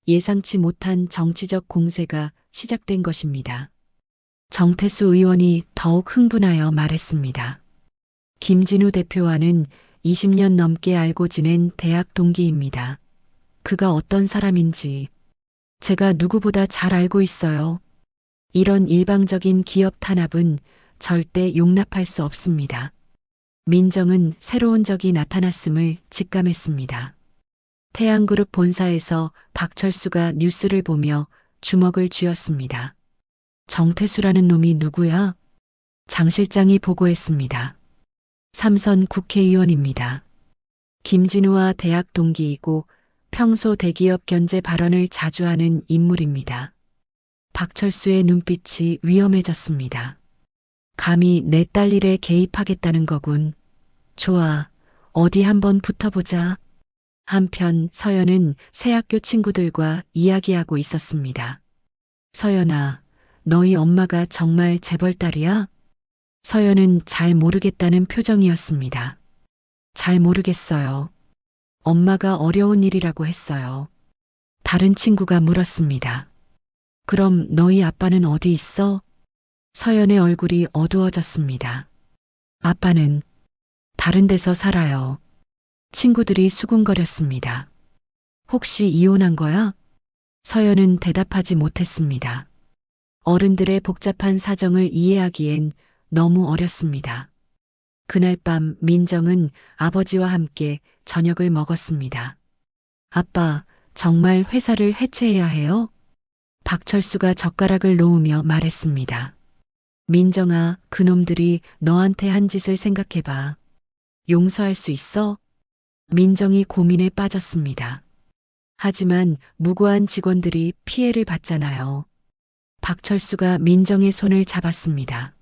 예상치 못한 정치적 공세가 시작된 것입니다. 정태수 의원이 더욱 흥분하여 말했습니다. 김진우 대표와는 20년 넘게 알고 지낸 대학 동기입니다. 그가 어떤 사람인지 제가 누구보다 잘 알고 있어요. 이런 일방적인 기업 탄압은 절대 용납할 수 없습니다. 민정은 새로운 적이 나타났음을 직감했습니다. 태양그룹 본사에서 박철수가 뉴스를 보며 주먹을 쥐었습니다. 정태수라는 놈이 누구야? 장 실장이 보고했습니다. 삼선 국회의원입니다. 김진우와 대학 동기이고 평소 대기업 견제 발언을 자주 하는 인물입니다. 박철수의 눈빛이 위험해졌습니다. 감히 내 딸 일에 개입하겠다는 거군. 좋아, 어디 한번 붙어보자. 한편 서연은 새 학교 친구들과 이야기하고 있었습니다. 서연아, 너희 엄마가 정말 재벌딸이야? 서연은 잘 모르겠다는 표정이었습니다. 잘 모르겠어요. 엄마가 어려운 일이라고 했어요. 다른 친구가 물었습니다. 그럼 너희 아빠는 어디 있어? 서연의 얼굴이 어두워졌습니다. 아빠는 다른 데서 살아요. 친구들이 수군거렸습니다. 혹시 이혼한 거야? 서연은 대답하지 못했습니다. 어른들의 복잡한 사정을 이해하기엔 너무 어렸습니다. 그날 밤 민정은 아버지와 함께 저녁을 먹었습니다. 아빠, 정말 회사를 해체해야 해요? 박철수가 젓가락을 놓으며 말했습니다. 민정아, 그놈들이 너한테 한 짓을 생각해봐. 용서할 수 있어? 민정이 고민에 빠졌습니다. 하지만 무고한 직원들이 피해를 봤잖아요. 박철수가 민정의 손을 잡았습니다.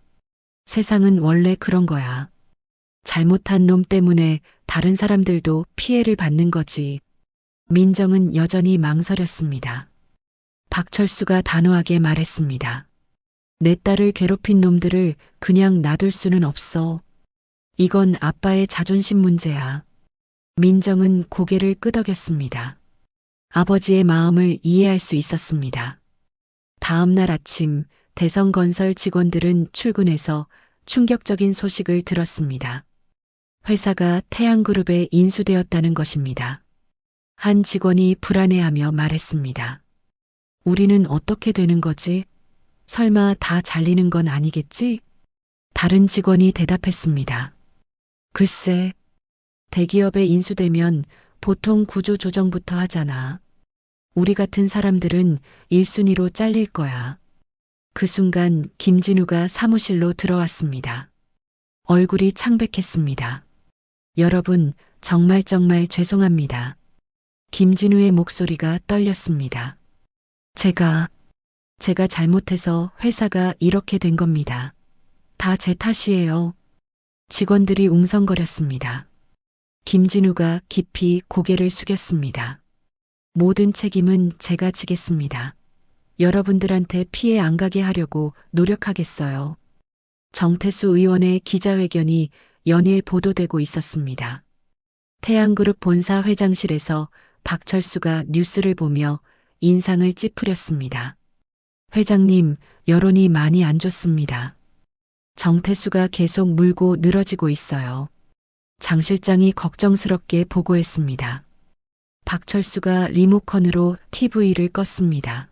세상은 원래 그런 거야. 잘못한 놈 때문에 다른 사람들도 피해를 받는 거지. 민정은 여전히 망설였습니다. 박철수가 단호하게 말했습니다. 내 딸을 괴롭힌 놈들을 그냥 놔둘 수는 없어. 이건 아빠의 자존심 문제야. 민정은 고개를 끄덕였습니다. 아버지의 마음을 이해할 수 있었습니다. 다음 날 아침 대성건설 직원들은 출근해서 충격적인 소식을 들었습니다. 회사가 태양그룹에 인수되었다는 것입니다. 한 직원이 불안해하며 말했습니다. 우리는 어떻게 되는 거지? 설마 다 잘리는 건 아니겠지? 다른 직원이 대답했습니다. 글쎄, 대기업에 인수되면 보통 구조 조정부터 하잖아. 우리 같은 사람들은 1순위로 잘릴 거야. 그 순간 김진우가 사무실로 들어왔습니다. 얼굴이 창백했습니다. 여러분, 정말 죄송합니다. 김진우의 목소리가 떨렸습니다. 제가 잘못해서 회사가 이렇게 된 겁니다. 다 제 탓이에요. 직원들이 웅성거렸습니다. 김진우가 깊이 고개를 숙였습니다. 모든 책임은 제가 지겠습니다. 여러분들한테 피해 안 가게 하려고 노력하겠어요. 정태수 의원의 기자회견이 연일 보도되고 있었습니다. 태양그룹 본사 회장실에서 박철수가 뉴스를 보며 인상을 찌푸렸습니다. 회장님, 여론이 많이 안 좋습니다. 정태수가 계속 물고 늘어지고 있어요. 장 실장이 걱정스럽게 보고했습니다. 박철수가 리모컨으로 TV를 껐습니다.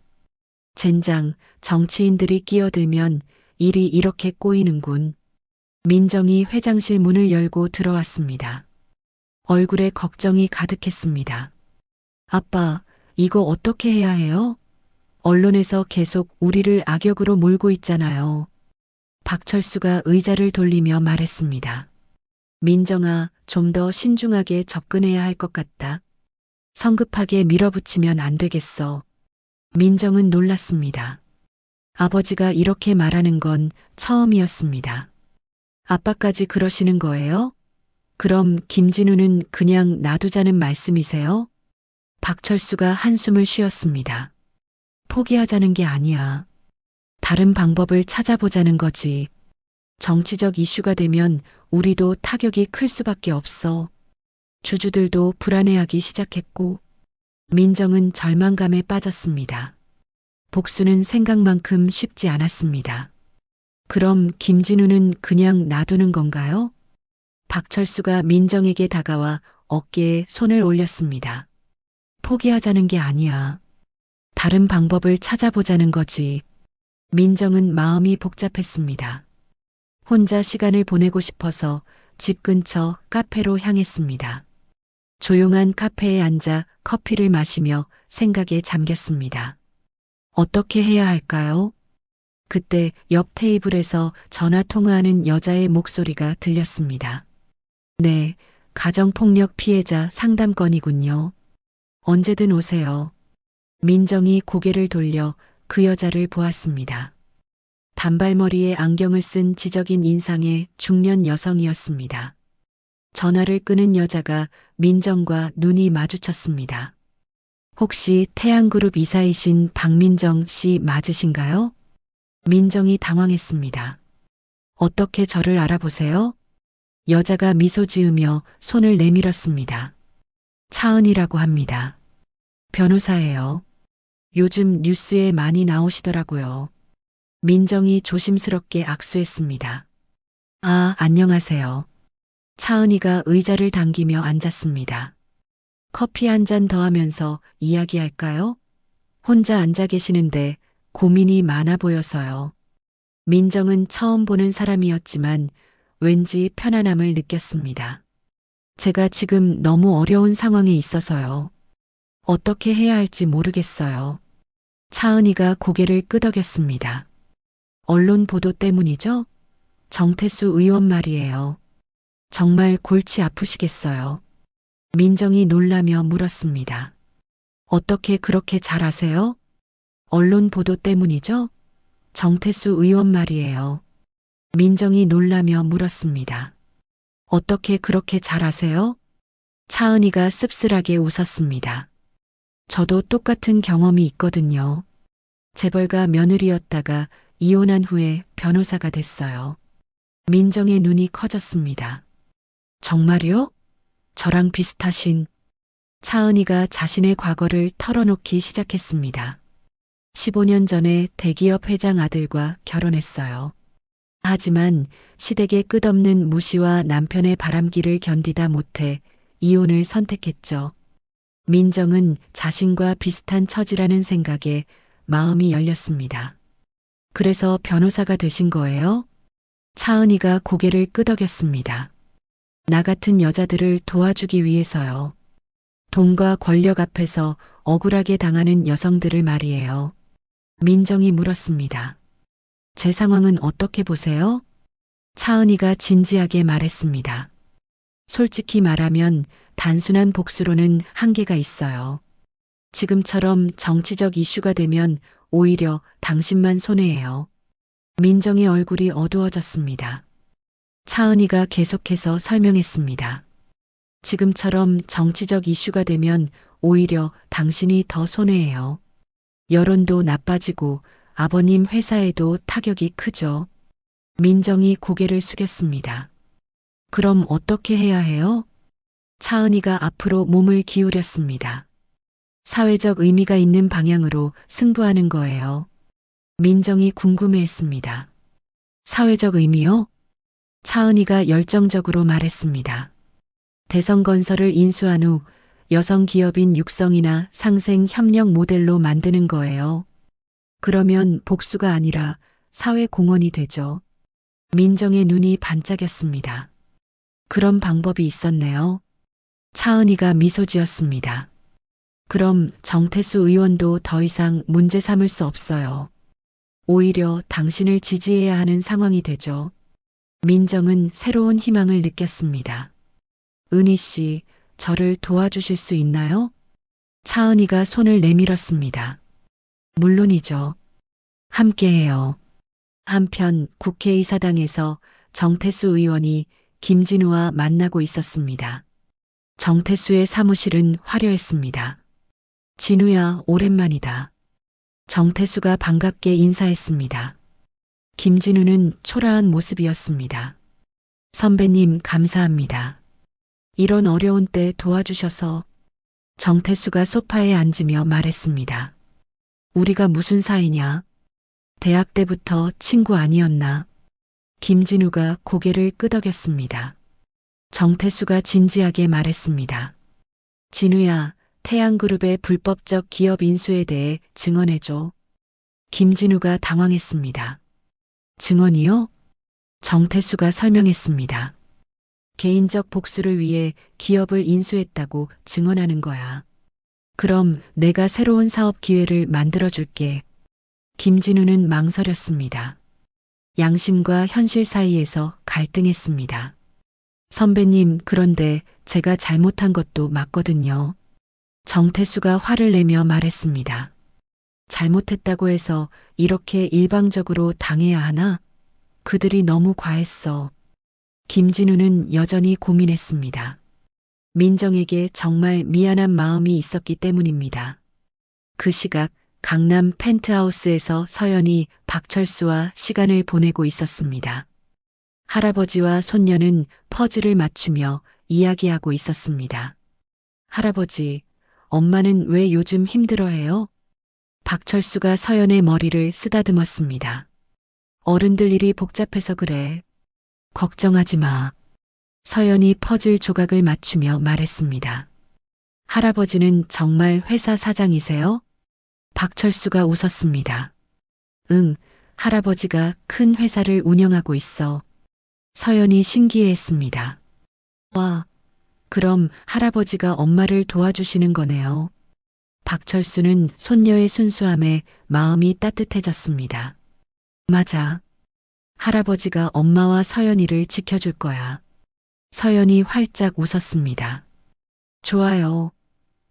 젠장, 정치인들이 끼어들면 일이 이렇게 꼬이는군. 민정이 회장실 문을 열고 들어왔습니다. 얼굴에 걱정이 가득했습니다. 아빠, 이거 어떻게 해야 해요? 언론에서 계속 우리를 악역으로 몰고 있잖아요. 박철수가 의자를 돌리며 말했습니다. 민정아, 좀 더 신중하게 접근해야 할 것 같다. 성급하게 밀어붙이면 안 되겠어. 민정은 놀랐습니다. 아버지가 이렇게 말하는 건 처음이었습니다. 아빠까지 그러시는 거예요? 그럼 김진우는 그냥 놔두자는 말씀이세요? 박철수가 한숨을 쉬었습니다. 포기하자는 게 아니야. 다른 방법을 찾아보자는 거지. 정치적 이슈가 되면 우리도 타격이 클 수밖에 없어. 주주들도 불안해하기 시작했고, 민정은 절망감에 빠졌습니다. 복수는 생각만큼 쉽지 않았습니다. 그럼 김진우는 그냥 놔두는 건가요? 박철수가 민정에게 다가와 어깨에 손을 올렸습니다. 포기하자는 게 아니야. 다른 방법을 찾아보자는 거지. 민정은 마음이 복잡했습니다. 혼자 시간을 보내고 싶어서 집 근처 카페로 향했습니다. 조용한 카페에 앉아 커피를 마시며 생각에 잠겼습니다. 어떻게 해야 할까요? 그때 옆 테이블에서 전화 통화하는 여자의 목소리가 들렸습니다. 네, 가정폭력 피해자 상담건이군요. 언제든 오세요. 민정이 고개를 돌려 그 여자를 보았습니다. 단발머리에 안경을 쓴 지적인 인상의 중년 여성이었습니다. 전화를 끄는 여자가 민정과 눈이 마주쳤습니다. 혹시 태양그룹 이사이신 박민정 씨 맞으신가요? 민정이 당황했습니다. 어떻게 저를 알아보세요? 여자가 미소 지으며 손을 내밀었습니다. 차은이라고 합니다. 변호사예요. 요즘 뉴스에 많이 나오시더라고요. 민정이 조심스럽게 악수했습니다. 아, 안녕하세요. 차은이가 의자를 당기며 앉았습니다. 커피 한 잔 더 하면서 이야기할까요? 혼자 앉아 계시는데 고민이 많아 보여서요. 민정은 처음 보는 사람이었지만 왠지 편안함을 느꼈습니다. 제가 지금 너무 어려운 상황에 있어서요. 어떻게 해야 할지 모르겠어요. 차은이가 고개를 끄덕였습니다. 언론 보도 때문이죠? 정태수 의원 말이에요. 정말 골치 아프시겠어요. 민정이 놀라며 물었습니다. 어떻게 그렇게 잘 아세요? 언론 보도 때문이죠? 정태수 의원 말이에요. 민정이 놀라며 물었습니다. 어떻게 그렇게 잘 아세요? 차은이가 씁쓸하게 웃었습니다. 저도 똑같은 경험이 있거든요. 재벌가 며느리였다가 이혼한 후에 변호사가 됐어요. 민정의 눈이 커졌습니다. 정말요? 저랑 비슷하신. 차은이가 자신의 과거를 털어놓기 시작했습니다. 15년 전에 대기업 회장 아들과 결혼했어요. 하지만 시댁의 끝없는 무시와 남편의 바람기를 견디다 못해 이혼을 선택했죠. 민정은 자신과 비슷한 처지라는 생각에 마음이 열렸습니다. 그래서 변호사가 되신 거예요? 차은이가 고개를 끄덕였습니다. 나 같은 여자들을 도와주기 위해서요. 돈과 권력 앞에서 억울하게 당하는 여성들을 말이에요. 민정이 물었습니다. 제 상황은 어떻게 보세요? 차은이가 진지하게 말했습니다. 솔직히 말하면 단순한 복수로는 한계가 있어요. 지금처럼 정치적 이슈가 되면 오히려 당신만 손해예요. 민정의 얼굴이 어두워졌습니다. 차은이가 계속해서 설명했습니다. 지금처럼 정치적 이슈가 되면 오히려 당신이 더 손해예요. 여론도 나빠지고 아버님 회사에도 타격이 크죠. 민정이 고개를 숙였습니다. 그럼 어떻게 해야 해요? 차은이가 앞으로 몸을 기울였습니다. 사회적 의미가 있는 방향으로 승부하는 거예요. 민정이 궁금해했습니다. 사회적 의미요? 차은이가 열정적으로 말했습니다. 대성건설을 인수한 후 여성 기업인 육성이나 상생 협력 모델로 만드는 거예요. 그러면 복수가 아니라 사회 공헌이 되죠. 민정의 눈이 반짝였습니다. 그런 방법이 있었네요. 차은이가 미소 지었습니다. 그럼 정태수 의원도 더 이상 문제 삼을 수 없어요. 오히려 당신을 지지해야 하는 상황이 되죠. 민정은 새로운 희망을 느꼈습니다. 은희 씨, 저를 도와주실 수 있나요? 차은이가 손을 내밀었습니다. 물론이죠. 함께해요. 한편 국회의사당에서 정태수 의원이 김진우와 만나고 있었습니다. 정태수의 사무실은 화려했습니다. 진우야, 오랜만이다. 정태수가 반갑게 인사했습니다. 김진우는 초라한 모습이었습니다. 선배님, 감사합니다. 이런 어려운 때 도와주셔서. 정태수가 소파에 앉으며 말했습니다. 우리가 무슨 사이냐? 대학 때부터 친구 아니었나? 김진우가 고개를 끄덕였습니다. 정태수가 진지하게 말했습니다. 진우야, 태양그룹의 불법적 기업 인수에 대해 증언해줘. 김진우가 당황했습니다. 증언이요? 정태수가 설명했습니다. 개인적 복수를 위해 기업을 인수했다고 증언하는 거야. 그럼 내가 새로운 사업 기회를 만들어줄게. 김진우는 망설였습니다. 양심과 현실 사이에서 갈등했습니다. 선배님, 그런데 제가 잘못한 것도 맞거든요. 정태수가 화를 내며 말했습니다. 잘못했다고 해서 이렇게 일방적으로 당해야 하나? 그들이 너무 과했어. 김진우는 여전히 고민했습니다. 민정에게 정말 미안한 마음이 있었기 때문입니다. 그 시각 강남 펜트하우스에서 서연이 박철수와 시간을 보내고 있었습니다. 할아버지와 손녀는 퍼즐을 맞추며 이야기하고 있었습니다. 할아버지, 엄마는 왜 요즘 힘들어해요? 박철수가 서연의 머리를 쓰다듬었습니다. 어른들 일이 복잡해서 그래. 걱정하지 마. 서연이 퍼즐 조각을 맞추며 말했습니다. 할아버지는 정말 회사 사장이세요? 박철수가 웃었습니다. 응, 할아버지가 큰 회사를 운영하고 있어. 서연이 신기해했습니다. 와, 그럼 할아버지가 엄마를 도와주시는 거네요. 박철수는 손녀의 순수함에 마음이 따뜻해졌습니다. 맞아. 할아버지가 엄마와 서연이를 지켜줄 거야. 서연이 활짝 웃었습니다. 좋아요.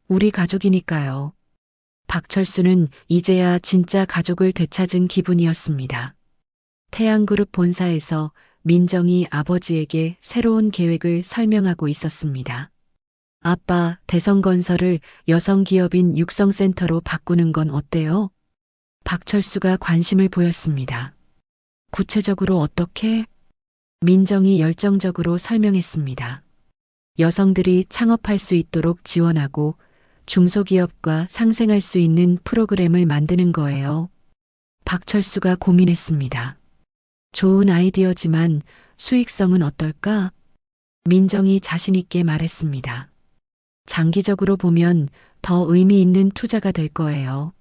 우리 가족이니까요. 박철수는 이제야 진짜 가족을 되찾은 기분이었습니다. 태양그룹 본사에서 민정이 아버지에게 새로운 계획을 설명하고 있었습니다. 아빠, 대성건설을 여성기업인 육성센터로 바꾸는 건 어때요? 박철수가 관심을 보였습니다. 구체적으로 어떻게? 민정이 열정적으로 설명했습니다. 여성들이 창업할 수 있도록 지원하고 중소기업과 상생할 수 있는 프로그램을 만드는 거예요. 박철수가 고민했습니다. 좋은 아이디어지만 수익성은 어떨까? 민정이 자신있게 말했습니다. 장기적으로 보면 더 의미 있는 투자가 될 거예요.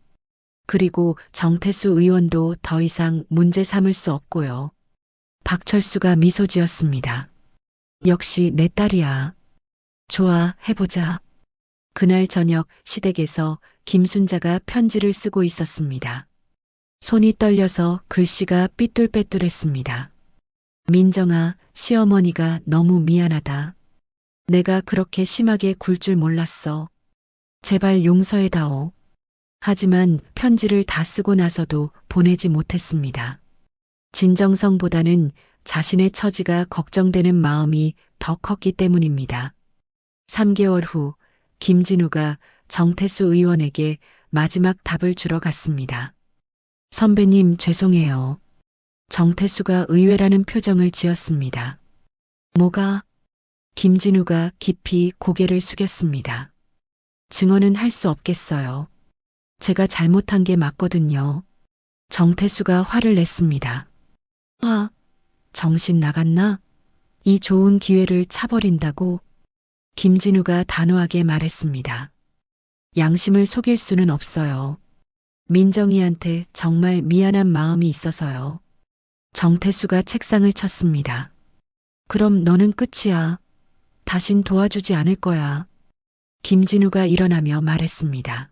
그리고 정태수 의원도 더 이상 문제 삼을 수 없고요. 박철수가 미소 지었습니다. 역시 내 딸이야. 좋아, 해보자. 그날 저녁 시댁에서 김순자가 편지를 쓰고 있었습니다. 손이 떨려서 글씨가 삐뚤빼뚤했습니다. 민정아, 시어머니가 너무 미안하다. 내가 그렇게 심하게 굴 줄 몰랐어. 제발 용서해다오. 하지만 편지를 다 쓰고 나서도 보내지 못했습니다. 진정성보다는 자신의 처지가 걱정되는 마음이 더 컸기 때문입니다. 3개월 후 김진우가 정태수 의원에게 마지막 답을 주러 갔습니다. 선배님, 죄송해요. 정태수가 의외라는 표정을 지었습니다. 뭐가? 김진우가 깊이 고개를 숙였습니다. 증언은 할 수 없겠어요. 제가 잘못한 게 맞거든요. 정태수가 화를 냈습니다. 화? 정신 나갔나? 이 좋은 기회를 차버린다고? 김진우가 단호하게 말했습니다. 양심을 속일 수는 없어요. 민정이한테 정말 미안한 마음이 있어서요. 정태수가 책상을 쳤습니다. 그럼 너는 끝이야. 다신 도와주지 않을 거야. 김진우가 일어나며 말했습니다.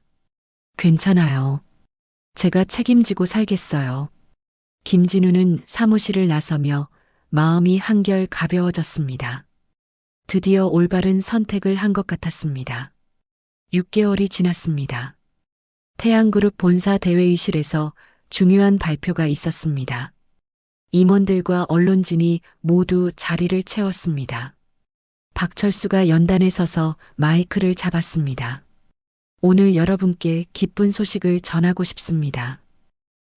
괜찮아요. 제가 책임지고 살겠어요. 김진우는 사무실을 나서며 마음이 한결 가벼워졌습니다. 드디어 올바른 선택을 한 것 같았습니다. 6개월이 지났습니다. 태양그룹 본사 대회의실에서 중요한 발표가 있었습니다. 임원들과 언론진이 모두 자리를 채웠습니다. 박철수가 연단에 서서 마이크를 잡았습니다. 오늘 여러분께 기쁜 소식을 전하고 싶습니다.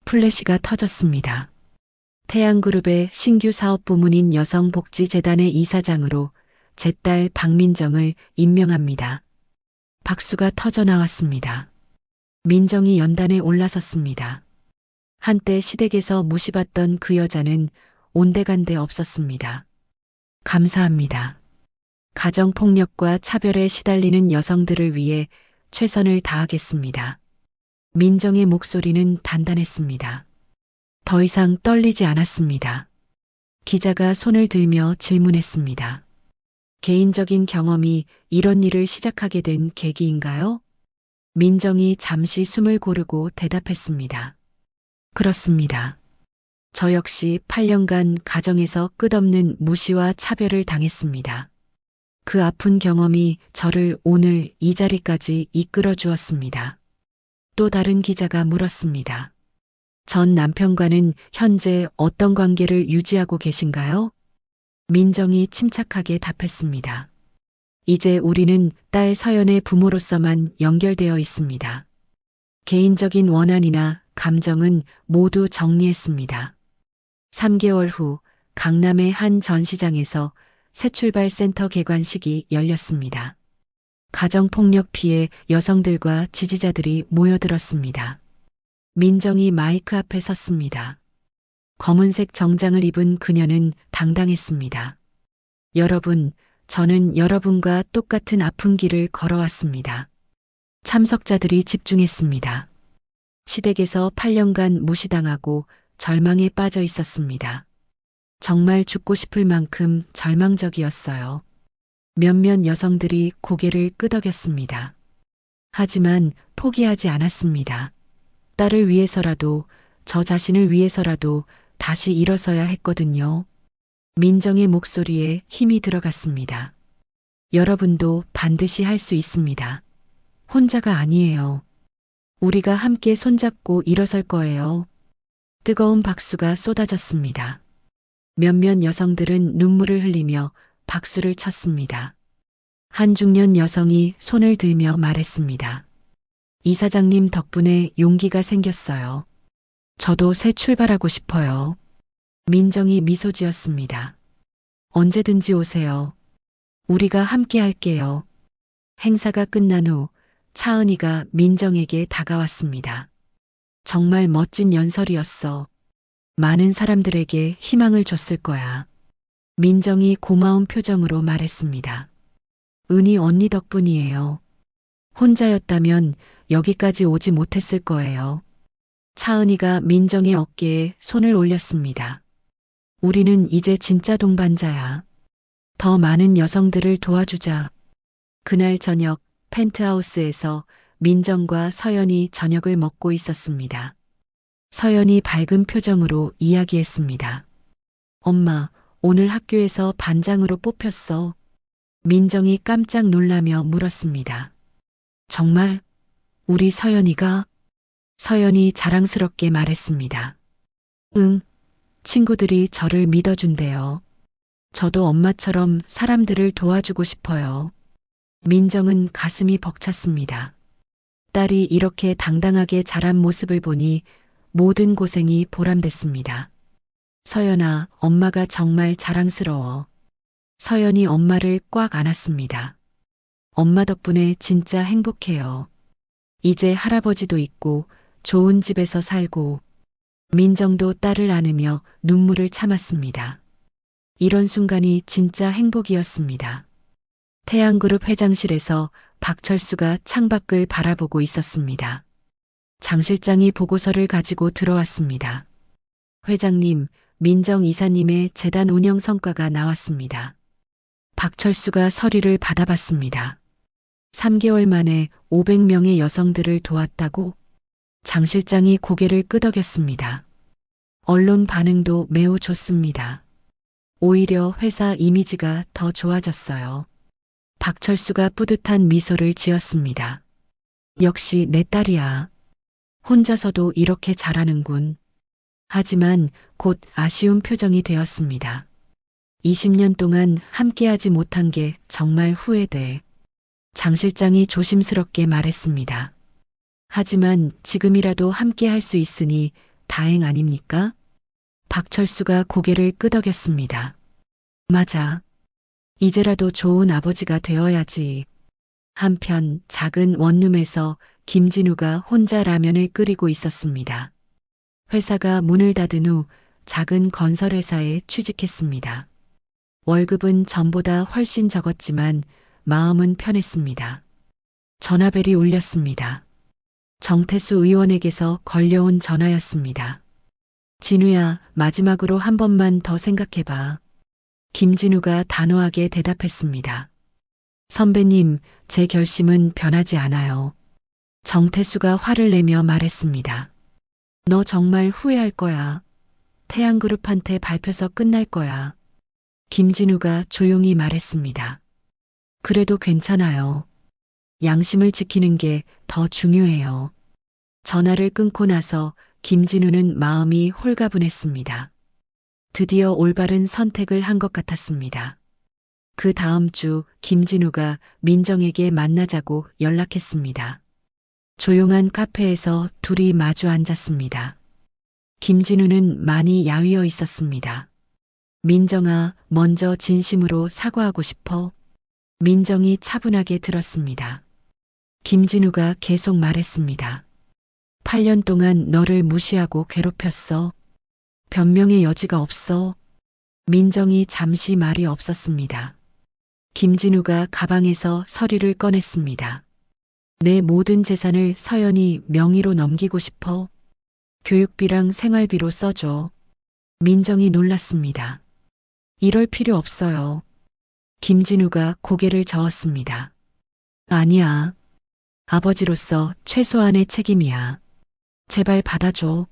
플래시가 터졌습니다. 태양그룹의 신규 사업 부문인 여성복지재단의 이사장으로 제 딸 박민정을 임명합니다. 박수가 터져 나왔습니다. 민정이 연단에 올라섰습니다. 한때 시댁에서 무시받던 그 여자는 온데간데 없었습니다. 감사합니다. 가정폭력과 차별에 시달리는 여성들을 위해 최선을 다하겠습니다. 민정의 목소리는 단단했습니다. 더 이상 떨리지 않았습니다. 기자가 손을 들며 질문했습니다. 개인적인 경험이 이런 일을 시작하게 된 계기인가요? 민정이 잠시 숨을 고르고 대답했습니다. 그렇습니다. 저 역시 8년간 가정에서 끝없는 무시와 차별을 당했습니다. 그 아픈 경험이 저를 오늘 이 자리까지 이끌어 주었습니다. 또 다른 기자가 물었습니다. 전 남편과는 현재 어떤 관계를 유지하고 계신가요? 민정이 침착하게 답했습니다. 이제 우리는 딸 서연의 부모로서만 연결되어 있습니다. 개인적인 원한이나 감정은 모두 정리했습니다. 3개월 후 강남의 한 전시장에서 새출발 센터 개관식이 열렸습니다. 가정폭력 피해 여성들과 지지자들이 모여들었습니다. 민정이 마이크 앞에 섰습니다. 검은색 정장을 입은 그녀는 당당했습니다. 여러분, 저는 여러분과 똑같은 아픈 길을 걸어왔습니다. 참석자들이 집중했습니다. 시댁에서 8년간 무시당하고 절망에 빠져 있었습니다. 정말 죽고 싶을 만큼 절망적이었어요. 몇몇 여성들이 고개를 끄덕였습니다. 하지만 포기하지 않았습니다. 딸을 위해서라도, 저 자신을 위해서라도 다시 일어서야 했거든요. 민정의 목소리에 힘이 들어갔습니다. 여러분도 반드시 할 수 있습니다. 혼자가 아니에요. 우리가 함께 손잡고 일어설 거예요. 뜨거운 박수가 쏟아졌습니다. 몇몇 여성들은 눈물을 흘리며 박수를 쳤습니다. 한 중년 여성이 손을 들며 말했습니다. 이사장님 덕분에 용기가 생겼어요. 저도 새 출발하고 싶어요. 민정이 미소 지었습니다. 언제든지 오세요. 우리가 함께 할게요. 행사가 끝난 후 차은희가 민정에게 다가왔습니다. 정말 멋진 연설이었어. 많은 사람들에게 희망을 줬을 거야. 민정이 고마운 표정으로 말했습니다. 은희 언니 덕분이에요. 혼자였다면 여기까지 오지 못했을 거예요. 차은희가 민정의 어깨에 손을 올렸습니다. 우리는 이제 진짜 동반자야. 더 많은 여성들을 도와주자. 그날 저녁 펜트하우스에서 민정과 서연이 저녁을 먹고 있었습니다. 서연이 밝은 표정으로 이야기했습니다. 엄마, 오늘 학교에서 반장으로 뽑혔어. 민정이 깜짝 놀라며 물었습니다. 정말? 우리 서연이가? 서연이 자랑스럽게 말했습니다. 응, 친구들이 저를 믿어준대요. 저도 엄마처럼 사람들을 도와주고 싶어요. 민정은 가슴이 벅찼습니다. 딸이 이렇게 당당하게 자란 모습을 보니 모든 고생이 보람됐습니다. 서연아, 엄마가 정말 자랑스러워. 서연이 엄마를 꽉 안았습니다. 엄마 덕분에 진짜 행복해요. 이제 할아버지도 있고 좋은 집에서 살고. 민정도 딸을 안으며 눈물을 참았습니다. 이런 순간이 진짜 행복이었습니다. 태양그룹 회장실에서 박철수가 창밖을 바라보고 있었습니다. 장 실장이 보고서를 가지고 들어왔습니다. 회장님, 민정 이사님의 재단 운영 성과가 나왔습니다. 박철수가 서류를 받아봤습니다. 3개월 만에 500명의 여성들을 도왔다고? 장 실장이 고개를 끄덕였습니다. 언론 반응도 매우 좋습니다. 오히려 회사 이미지가 더 좋아졌어요. 박철수가 뿌듯한 미소를 지었습니다. 역시 내 딸이야. 혼자서도 이렇게 잘하는군. 하지만 곧 아쉬운 표정이 되었습니다. 20년 동안 함께하지 못한 게 정말 후회돼. 장 실장이 조심스럽게 말했습니다. 하지만 지금이라도 함께할 수 있으니 다행 아닙니까? 박철수가 고개를 끄덕였습니다. 맞아. 이제라도 좋은 아버지가 되어야지. 한편 작은 원룸에서 김진우가 혼자 라면을 끓이고 있었습니다. 회사가 문을 닫은 후 작은 건설회사에 취직했습니다. 월급은 전보다 훨씬 적었지만 마음은 편했습니다. 전화벨이 울렸습니다. 정태수 의원에게서 걸려온 전화였습니다. 진우야, 마지막으로 한 번만 더 생각해봐. 김진우가 단호하게 대답했습니다. 선배님, 제 결심은 변하지 않아요. 정태수가 화를 내며 말했습니다. 너 정말 후회할 거야. 태양그룹한테 밟혀서 끝날 거야. 김진우가 조용히 말했습니다. 그래도 괜찮아요. 양심을 지키는 게 더 중요해요. 전화를 끊고 나서 김진우는 마음이 홀가분했습니다. 드디어 올바른 선택을 한 것 같았습니다. 그 다음 주 김진우가 민정에게 만나자고 연락했습니다. 조용한 카페에서 둘이 마주 앉았습니다. 김진우는 많이 야위어 있었습니다. 민정아, 먼저 진심으로 사과하고 싶어. 민정이 차분하게 들었습니다. 김진우가 계속 말했습니다. 8년 동안 너를 무시하고 괴롭혔어. 변명의 여지가 없어. 민정이 잠시 말이 없었습니다. 김진우가 가방에서 서류를 꺼냈습니다. 내 모든 재산을 서연이 명의로 넘기고 싶어. 교육비랑 생활비로 써줘. 민정이 놀랐습니다. 이럴 필요 없어요. 김진우가 고개를 저었습니다. 아니야. 아버지로서 최소한의 책임이야. 제발 받아줘.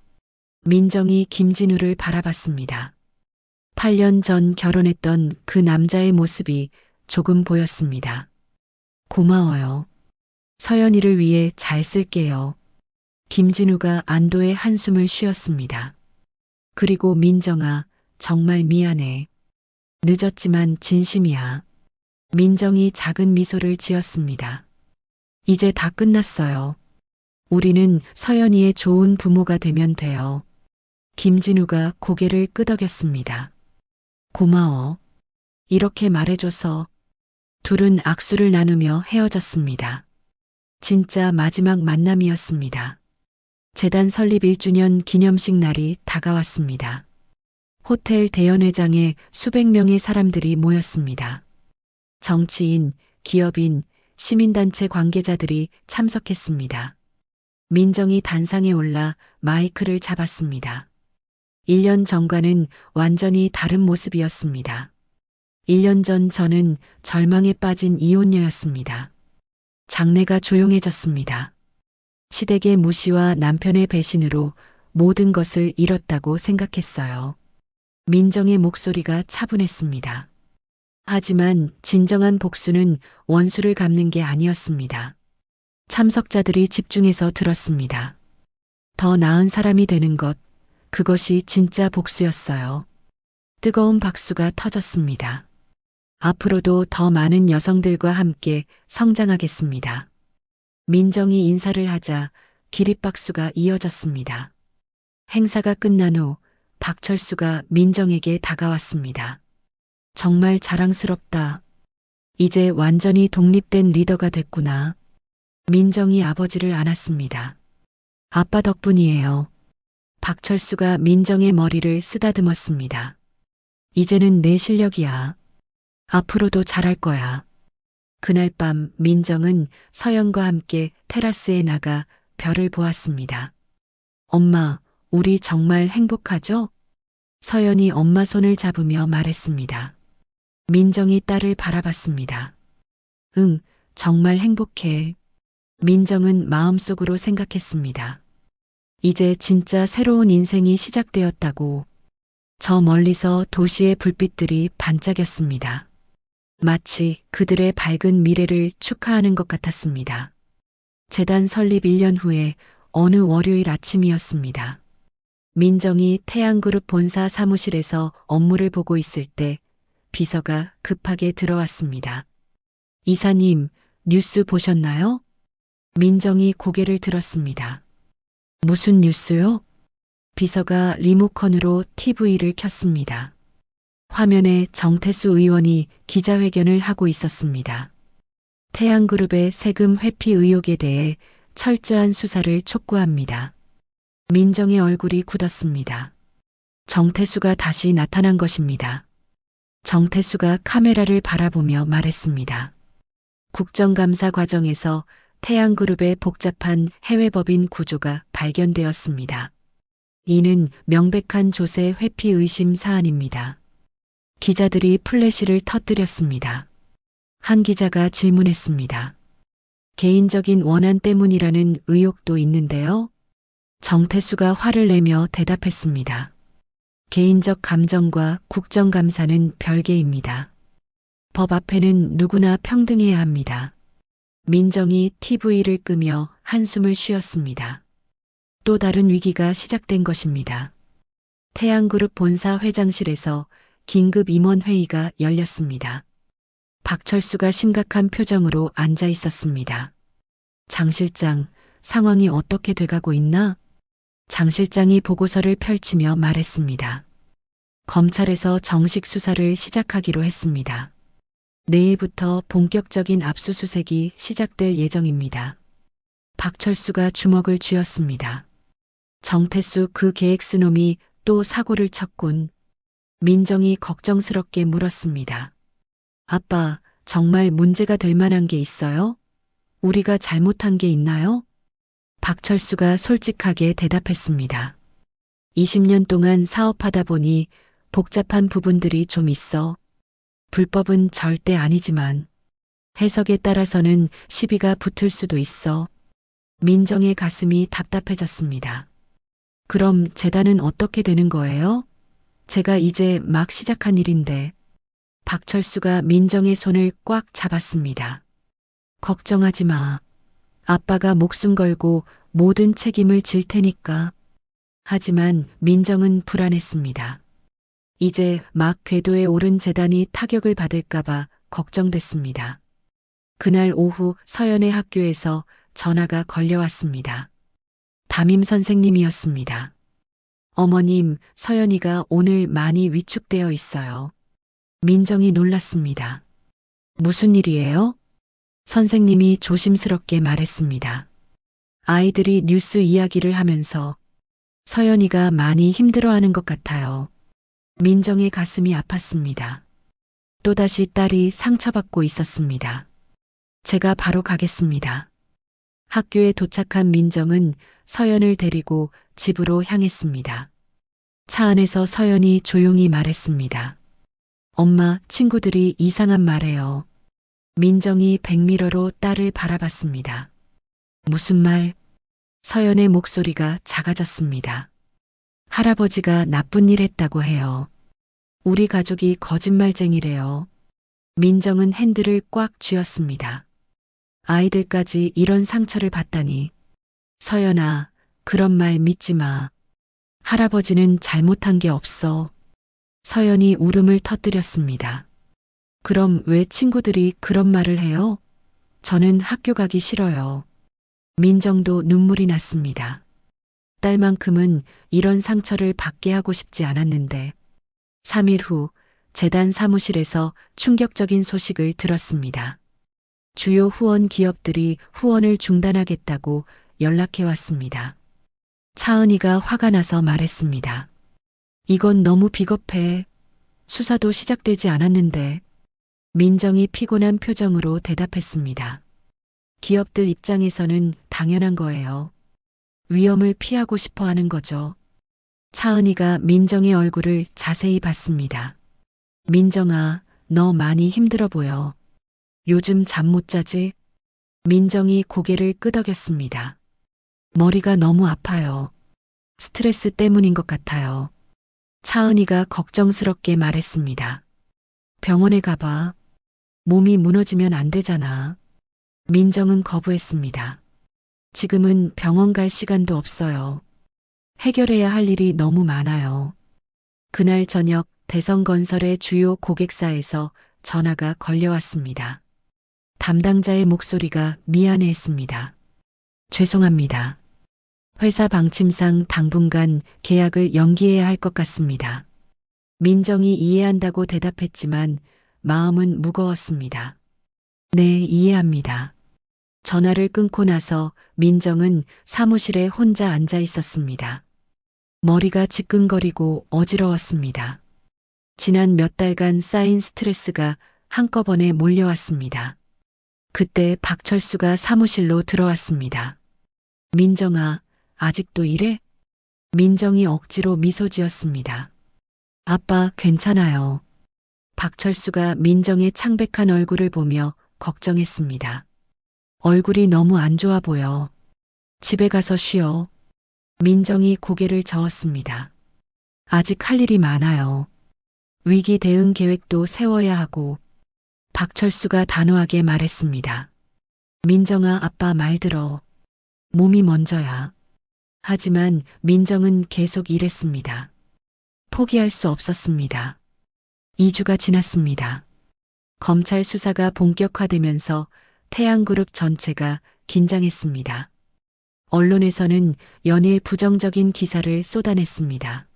민정이 김진우를 바라봤습니다. 8년 전 결혼했던 그 남자의 모습이 조금 보였습니다. 고마워요. 서연이를 위해 잘 쓸게요. 김진우가 안도의 한숨을 쉬었습니다. 그리고 민정아, 정말 미안해. 늦었지만 진심이야. 민정이 작은 미소를 지었습니다. 이제 다 끝났어요. 우리는 서연이의 좋은 부모가 되면 돼요. 김진우가 고개를 끄덕였습니다. 고마워. 이렇게 말해줘서. 둘은 악수를 나누며 헤어졌습니다. 진짜 마지막 만남이었습니다. 재단 설립 1주년 기념식 날이 다가왔습니다. 호텔 대연회장에 수백 명의 사람들이 모였습니다. 정치인, 기업인, 시민단체 관계자들이 참석했습니다. 민정이 단상에 올라 마이크를 잡았습니다. 1년 전과는 완전히 다른 모습이었습니다. 1년 전 저는 절망에 빠진 이혼녀였습니다. 장래가 조용해졌습니다. 시댁의 무시와 남편의 배신으로 모든 것을 잃었다고 생각했어요. 민정의 목소리가 차분했습니다. 하지만 진정한 복수는 원수를 갚는 게 아니었습니다. 참석자들이 집중해서 들었습니다. 더 나은 사람이 되는 것, 그것이 진짜 복수였어요. 뜨거운 박수가 터졌습니다. 앞으로도 더 많은 여성들과 함께 성장하겠습니다. 민정이 인사를 하자 기립박수가 이어졌습니다. 행사가 끝난 후 박철수가 민정에게 다가왔습니다. 정말 자랑스럽다. 이제 완전히 독립된 리더가 됐구나. 민정이 아버지를 안았습니다. 아빠 덕분이에요. 박철수가 민정의 머리를 쓰다듬었습니다. 이제는 내 실력이야. 앞으로도 잘할 거야. 그날 밤 민정은 서연과 함께 테라스에 나가 별을 보았습니다. 엄마, 우리 정말 행복하죠? 서연이 엄마 손을 잡으며 말했습니다. 민정이 딸을 바라봤습니다. 응, 정말 행복해. 민정은 마음속으로 생각했습니다. 이제 진짜 새로운 인생이 시작되었다고. 저 멀리서 도시의 불빛들이 반짝였습니다. 마치 그들의 밝은 미래를 축하하는 것 같았습니다. 재단 설립 1년 후에 어느 월요일 아침이었습니다. 민정이 태양그룹 본사 사무실에서 업무를 보고 있을 때 비서가 급하게 들어왔습니다. 이사님, 뉴스 보셨나요? 민정이 고개를 들었습니다. 무슨 뉴스요? 비서가 리모컨으로 TV를 켰습니다. 화면에 정태수 의원이 기자회견을 하고 있었습니다. 태양그룹의 세금 회피 의혹에 대해 철저한 수사를 촉구합니다. 민정의 얼굴이 굳었습니다. 정태수가 다시 나타난 것입니다. 정태수가 카메라를 바라보며 말했습니다. 국정감사 과정에서 태양그룹의 복잡한 해외법인 구조가 발견되었습니다. 이는 명백한 조세 회피 의심 사안입니다. 기자들이 플래시를 터뜨렸습니다. 한 기자가 질문했습니다. 개인적인 원한 때문이라는 의혹도 있는데요. 정태수가 화를 내며 대답했습니다. 개인적 감정과 국정감사는 별개입니다. 법 앞에는 누구나 평등해야 합니다. 민정이 TV를 끄며 한숨을 쉬었습니다. 또 다른 위기가 시작된 것입니다. 태양그룹 본사 회장실에서 긴급 임원회의가 열렸습니다. 박철수가 심각한 표정으로 앉아 있었습니다. 장 실장, 상황이 어떻게 돼가고 있나? 장 실장이 보고서를 펼치며 말했습니다. 검찰에서 정식 수사를 시작하기로 했습니다. 내일부터 본격적인 압수수색이 시작될 예정입니다. 박철수가 주먹을 쥐었습니다. 정태수 그 계획스 놈이 또 사고를 쳤군. 민정이 걱정스럽게 물었습니다. 아빠, 정말 문제가 될 만한 게 있어요? 우리가 잘못한 게 있나요? 박철수가 솔직하게 대답했습니다. 20년 동안 사업하다 보니 복잡한 부분들이 좀 있어. 불법은 절대 아니지만 해석에 따라서는 시비가 붙을 수도 있어. 민정의 가슴이 답답해졌습니다. 그럼 재단은 어떻게 되는 거예요? 제가 이제 막 시작한 일인데. 박철수가 민정의 손을 꽉 잡았습니다. 걱정하지 마. 아빠가 목숨 걸고 모든 책임을 질 테니까. 하지만 민정은 불안했습니다. 이제 막 궤도에 오른 재단이 타격을 받을까봐 걱정됐습니다. 그날 오후 서연의 학교에서 전화가 걸려왔습니다. 담임 선생님이었습니다. 어머님, 서연이가 오늘 많이 위축되어 있어요. 민정이 놀랐습니다. 무슨 일이에요? 선생님이 조심스럽게 말했습니다. 아이들이 뉴스 이야기를 하면서 서연이가 많이 힘들어하는 것 같아요. 민정의 가슴이 아팠습니다. 또다시 딸이 상처받고 있었습니다. 제가 바로 가겠습니다. 학교에 도착한 민정은 서연을 데리고 집으로 향했습니다. 차 안에서 서연이 조용히 말했습니다. 엄마, 친구들이 이상한 말해요. 민정이 백미러로 딸을 바라봤습니다. 무슨 말? 서연의 목소리가 작아졌습니다. 할아버지가 나쁜 일 했다고 해요. 우리 가족이 거짓말쟁이래요. 민정은 핸들을 꽉 쥐었습니다. 아이들까지 이런 상처를 받다니. 서연아, 그런 말 믿지 마. 할아버지는 잘못한 게 없어. 서연이 울음을 터뜨렸습니다. 그럼 왜 친구들이 그런 말을 해요? 저는 학교 가기 싫어요. 민정도 눈물이 났습니다. 딸만큼은 이런 상처를 받게 하고 싶지 않았는데 3일 후 재단 사무실에서 충격적인 소식을 들었습니다. 주요 후원 기업들이 후원을 중단하겠다고 연락해 왔습니다. 차은희가 화가 나서 말했습니다. 이건 너무 비겁해. 수사도 시작되지 않았는데. 민정이 피곤한 표정으로 대답했습니다. 기업들 입장에서는 당연한 거예요. 위험을 피하고 싶어 하는 거죠. 차은희가 민정의 얼굴을 자세히 봤습니다. 민정아, 너 많이 힘들어 보여. 요즘 잠 못 자지? 민정이 고개를 끄덕였습니다. 머리가 너무 아파요. 스트레스 때문인 것 같아요. 차은희가 걱정스럽게 말했습니다. 병원에 가봐. 몸이 무너지면 안 되잖아. 민정은 거부했습니다. 지금은 병원 갈 시간도 없어요. 해결해야 할 일이 너무 많아요. 그날 저녁 대성건설의 주요 고객사에서 전화가 걸려왔습니다. 담당자의 목소리가 미안해했습니다. 죄송합니다. 회사 방침상 당분간 계약을 연기해야 할 것 같습니다. 민정이 이해한다고 대답했지만 마음은 무거웠습니다. 네, 이해합니다. 전화를 끊고 나서 민정은 사무실에 혼자 앉아 있었습니다. 머리가 지끈거리고 어지러웠습니다. 지난 몇 달간 쌓인 스트레스가 한꺼번에 몰려왔습니다. 그때 박철수가 사무실로 들어왔습니다. 민정아, 아직도 이래? 민정이 억지로 미소 지었습니다. 아빠, 괜찮아요. 박철수가 민정의 창백한 얼굴을 보며 걱정했습니다. 얼굴이 너무 안 좋아 보여. 집에 가서 쉬어. 민정이 고개를 저었습니다. 아직 할 일이 많아요. 위기 대응 계획도 세워야 하고 박철수가 단호하게 말했습니다. 민정아, 아빠 말 들어. 몸이 먼저야. 하지만 민정은 계속 일했습니다. 포기할 수 없었습니다. 2주가 지났습니다. 검찰 수사가 본격화되면서 태양그룹 전체가 긴장했습니다. 언론에서는 연일 부정적인 기사를 쏟아냈습니다.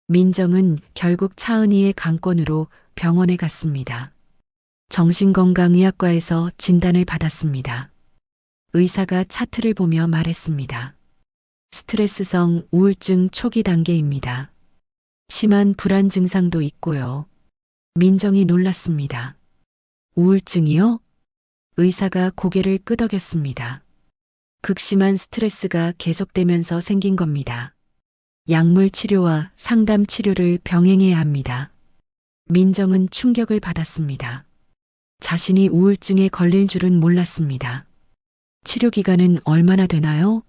민정은 결국 차은희의 강권으로 병원에 갔습니다. 정신건강의학과에서 진단을 받았습니다. 의사가 차트를 보며 말했습니다. 스트레스성 우울증 초기 단계입니다. 심한 불안 증상도 있고요. 민정이 놀랐습니다. 우울증이요? 의사가 고개를 끄덕였습니다. 극심한 스트레스가 계속되면서 생긴 겁니다. 약물 치료와 상담 치료를 병행해야 합니다. 민정은 충격을 받았습니다. 자신이 우울증에 걸릴 줄은 몰랐습니다. 치료 기간은 얼마나 되나요?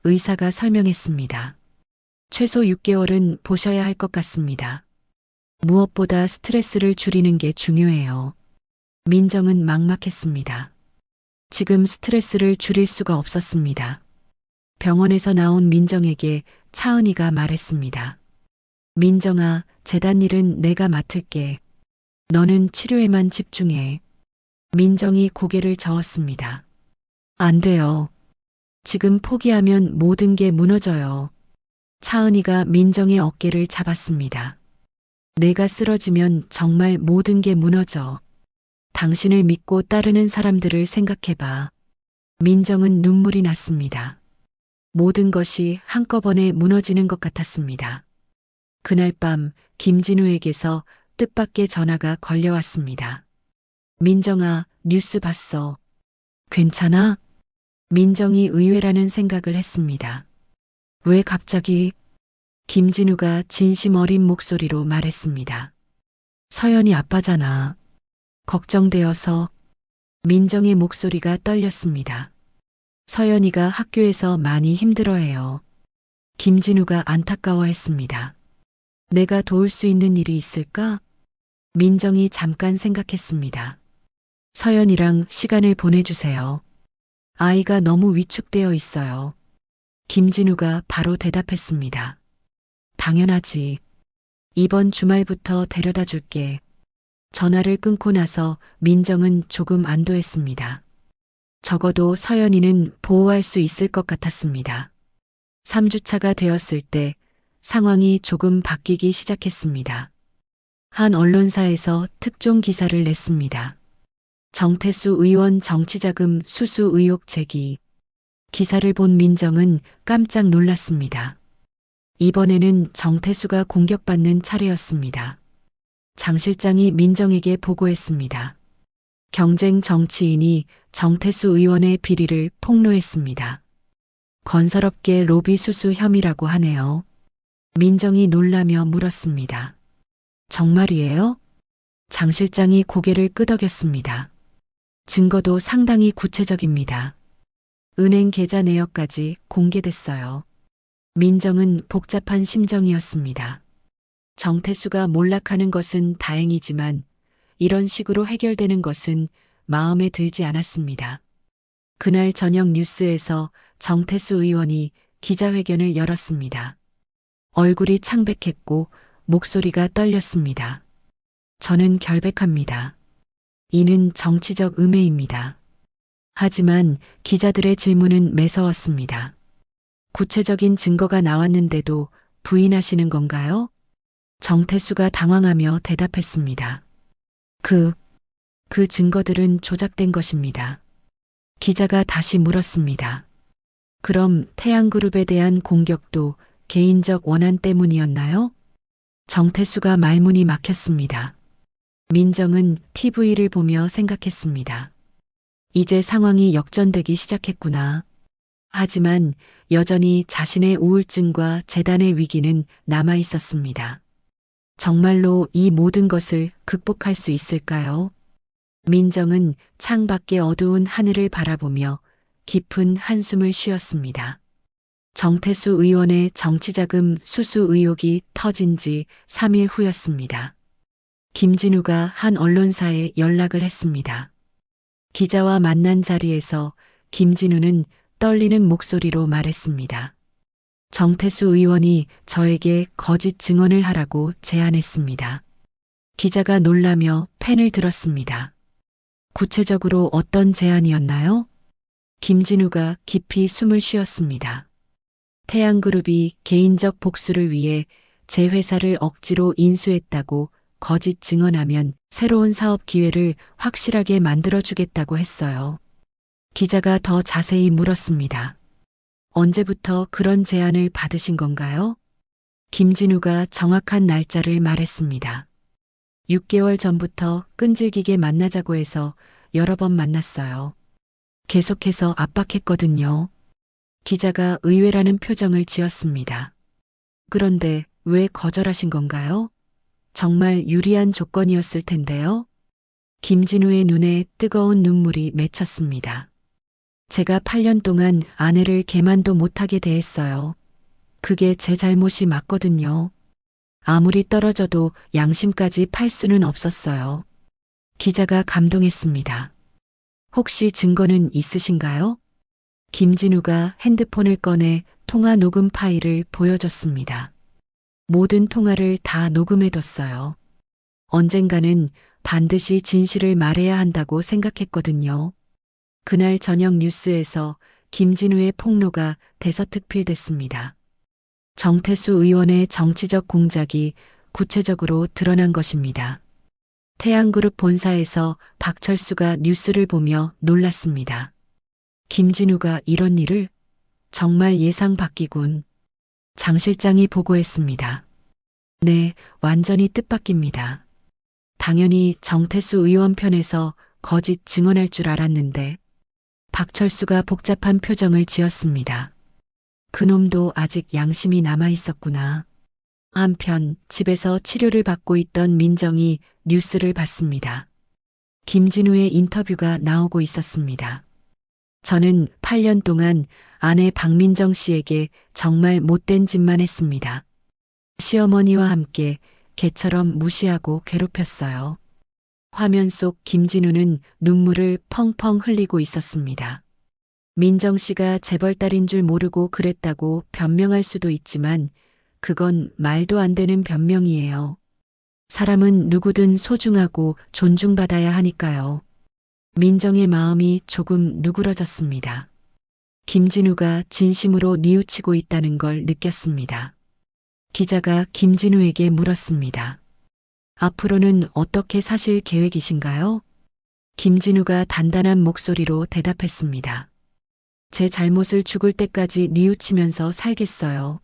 의사가 설명했습니다. 최소 6개월은 보셔야 할 것 같습니다. 무엇보다 스트레스를 줄이는 게 중요해요. 민정은 막막했습니다. 지금 스트레스를 줄일 수가 없었습니다. 병원에서 나온 민정에게 차은희가 말했습니다. 민정아, 재단 일은 내가 맡을게. 너는 치료에만 집중해. 민정이 고개를 저었습니다. 안 돼요. 지금 포기하면 모든 게 무너져요. 차은희가 민정의 어깨를 잡았습니다. 내가 쓰러지면 정말 모든 게 무너져. 당신을 믿고 따르는 사람들을 생각해봐. 민정은 눈물이 났습니다. 모든 것이 한꺼번에 무너지는 것 같았습니다. 그날 밤 김진우에게서 뜻밖의 전화가 걸려왔습니다. 민정아, 뉴스 봤어. 괜찮아? 민정이 의외라는 생각을 했습니다. 왜 갑자기? 김진우가 진심 어린 목소리로 말했습니다. 서연이 아빠잖아. 걱정되어서. 민정의 목소리가 떨렸습니다. 서연이가 학교에서 많이 힘들어해요. 김진우가 안타까워했습니다. 내가 도울 수 있는 일이 있을까? 민정이 잠깐 생각했습니다. 서연이랑 시간을 보내주세요. 아이가 너무 위축되어 있어요. 김진우가 바로 대답했습니다. 당연하지. 이번 주말부터 데려다 줄게. 전화를 끊고 나서 민정은 조금 안도했습니다. 적어도 서연이는 보호할 수 있을 것 같았습니다. 3주차가 되었을 때 상황이 조금 바뀌기 시작했습니다. 한 언론사에서 특종 기사를 냈습니다. 정태수 의원 정치자금 수수 의혹 제기. 기사를 본 민정은 깜짝 놀랐습니다. 이번에는 정태수가 공격받는 차례였습니다. 장 실장이 민정에게 보고했습니다. 경쟁 정치인이 정태수 의원의 비리를 폭로했습니다. 건설업계 로비 수수 혐의라고 하네요. 민정이 놀라며 물었습니다. 정말이에요? 장 실장이 고개를 끄덕였습니다. 증거도 상당히 구체적입니다. 은행 계좌 내역까지 공개됐어요. 민정은 복잡한 심정이었습니다. 정태수가 몰락하는 것은 다행이지만 이런 식으로 해결되는 것은 마음에 들지 않았습니다. 그날 저녁 뉴스에서 정태수 의원이 기자회견을 열었습니다. 얼굴이 창백했고 목소리가 떨렸습니다. 저는 결백합니다. 이는 정치적 음해입니다. 하지만 기자들의 질문은 매서웠습니다. 구체적인 증거가 나왔는데도 부인하시는 건가요? 정태수가 당황하며 대답했습니다. 그 증거들은 조작된 것입니다. 기자가 다시 물었습니다. 그럼 태양그룹에 대한 공격도 개인적 원한 때문이었나요? 정태수가 말문이 막혔습니다. 민정은 TV를 보며 생각했습니다. 이제 상황이 역전되기 시작했구나. 하지만 여전히 자신의 우울증과 재단의 위기는 남아 있었습니다. 정말로 이 모든 것을 극복할 수 있을까요? 민정은 창밖의 어두운 하늘을 바라보며 깊은 한숨을 쉬었습니다. 정태수 의원의 정치자금 수수 의혹이 터진 지 3일 후였습니다. 김진우가 한 언론사에 연락을 했습니다. 기자와 만난 자리에서 김진우는 떨리는 목소리로 말했습니다. 정태수 의원이 저에게 거짓 증언을 하라고 제안했습니다. 기자가 놀라며 펜을 들었습니다. 구체적으로 어떤 제안이었나요? 김진우가 깊이 숨을 쉬었습니다. 태양그룹이 개인적 복수를 위해 제 회사를 억지로 인수했다고 거짓 증언하면 새로운 사업 기회를 확실하게 만들어주겠다고 했어요. 기자가 더 자세히 물었습니다. 언제부터 그런 제안을 받으신 건가요? 김진우가 정확한 날짜를 말했습니다. 6개월 전부터 끈질기게 만나자고 해서 여러 번 만났어요. 계속해서 압박했거든요. 기자가 의외라는 표정을 지었습니다. 그런데 왜 거절하신 건가요? 정말 유리한 조건이었을 텐데요. 김진우의 눈에 뜨거운 눈물이 맺혔습니다. 제가 8년 동안 아내를 개만도 못하게 대했어요. 그게 제 잘못이 맞거든요. 아무리 떨어져도 양심까지 팔 수는 없었어요. 기자가 감동했습니다. 혹시 증거는 있으신가요? 김진우가 핸드폰을 꺼내 통화 녹음 파일을 보여줬습니다. 모든 통화를 다 녹음해뒀어요. 언젠가는 반드시 진실을 말해야 한다고 생각했거든요. 그날 저녁 뉴스에서 김진우의 폭로가 대서특필됐습니다. 정태수 의원의 정치적 공작이 구체적으로 드러난 것입니다. 태양그룹 본사에서 박철수가 뉴스를 보며 놀랐습니다. 김진우가 이런 일을? 정말 예상 밖이군. 장 실장이 보고했습니다. 네, 완전히 뜻밖입니다. 당연히 정태수 의원 편에서 거짓 증언할 줄 알았는데 박철수가 복잡한 표정을 지었습니다. 그놈도 아직 양심이 남아 있었구나. 한편 집에서 치료를 받고 있던 민정이 뉴스를 봤습니다. 김진우의 인터뷰가 나오고 있었습니다. 저는 8년 동안 아내 박민정 씨에게 정말 못된 짓만 했습니다. 시어머니와 함께 개처럼 무시하고 괴롭혔어요. 화면 속 김진우는 눈물을 펑펑 흘리고 있었습니다. 민정 씨가 재벌딸인 줄 모르고 그랬다고 변명할 수도 있지만 그건 말도 안 되는 변명이에요. 사람은 누구든 소중하고 존중받아야 하니까요. 민정의 마음이 조금 누그러졌습니다. 김진우가 진심으로 뉘우치고 있다는 걸 느꼈습니다. 기자가 김진우에게 물었습니다. 앞으로는 어떻게 사실 계획이신가요? 김진우가 단단한 목소리로 대답했습니다. 제 잘못을 죽을 때까지 뉘우치면서 살겠어요.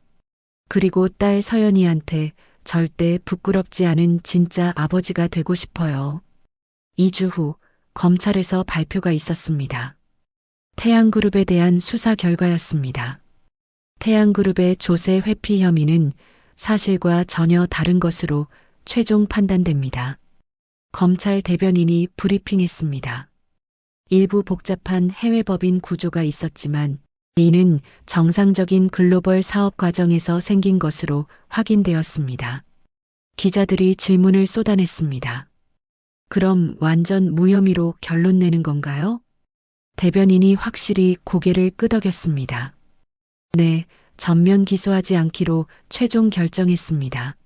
그리고 딸 서연이한테 절대 부끄럽지 않은 진짜 아버지가 되고 싶어요. 2주 후 검찰에서 발표가 있었습니다. 태양그룹에 대한 수사 결과였습니다. 태양그룹의 조세 회피 혐의는 사실과 전혀 다른 것으로 최종 판단됩니다. 검찰 대변인이 브리핑했습니다. 일부 복잡한 해외법인 구조가 있었지만 이는 정상적인 글로벌 사업 과정에서 생긴 것으로 확인되었습니다. 기자들이 질문을 쏟아냈습니다. 그럼 완전 무혐의로 결론 내는 건가요? 대변인이 확실히 고개를 끄덕였습니다. 네, 전면 기소하지 않기로 최종 결정했습니다.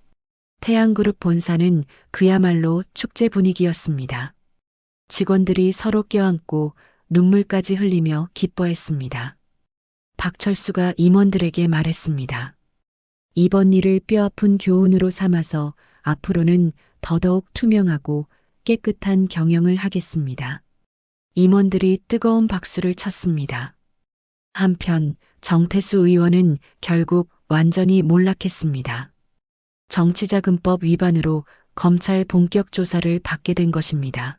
태양그룹 본사는 그야말로 축제 분위기였습니다. 직원들이 서로 껴안고 눈물까지 흘리며 기뻐했습니다. 박철수가 임원들에게 말했습니다. 이번 일을 뼈아픈 교훈으로 삼아서 앞으로는 더더욱 투명하고 깨끗한 경영을 하겠습니다. 임원들이 뜨거운 박수를 쳤습니다. 한편 정태수 의원은 결국 완전히 몰락했습니다. 정치자금법 위반으로 검찰 본격 조사를 받게 된 것입니다.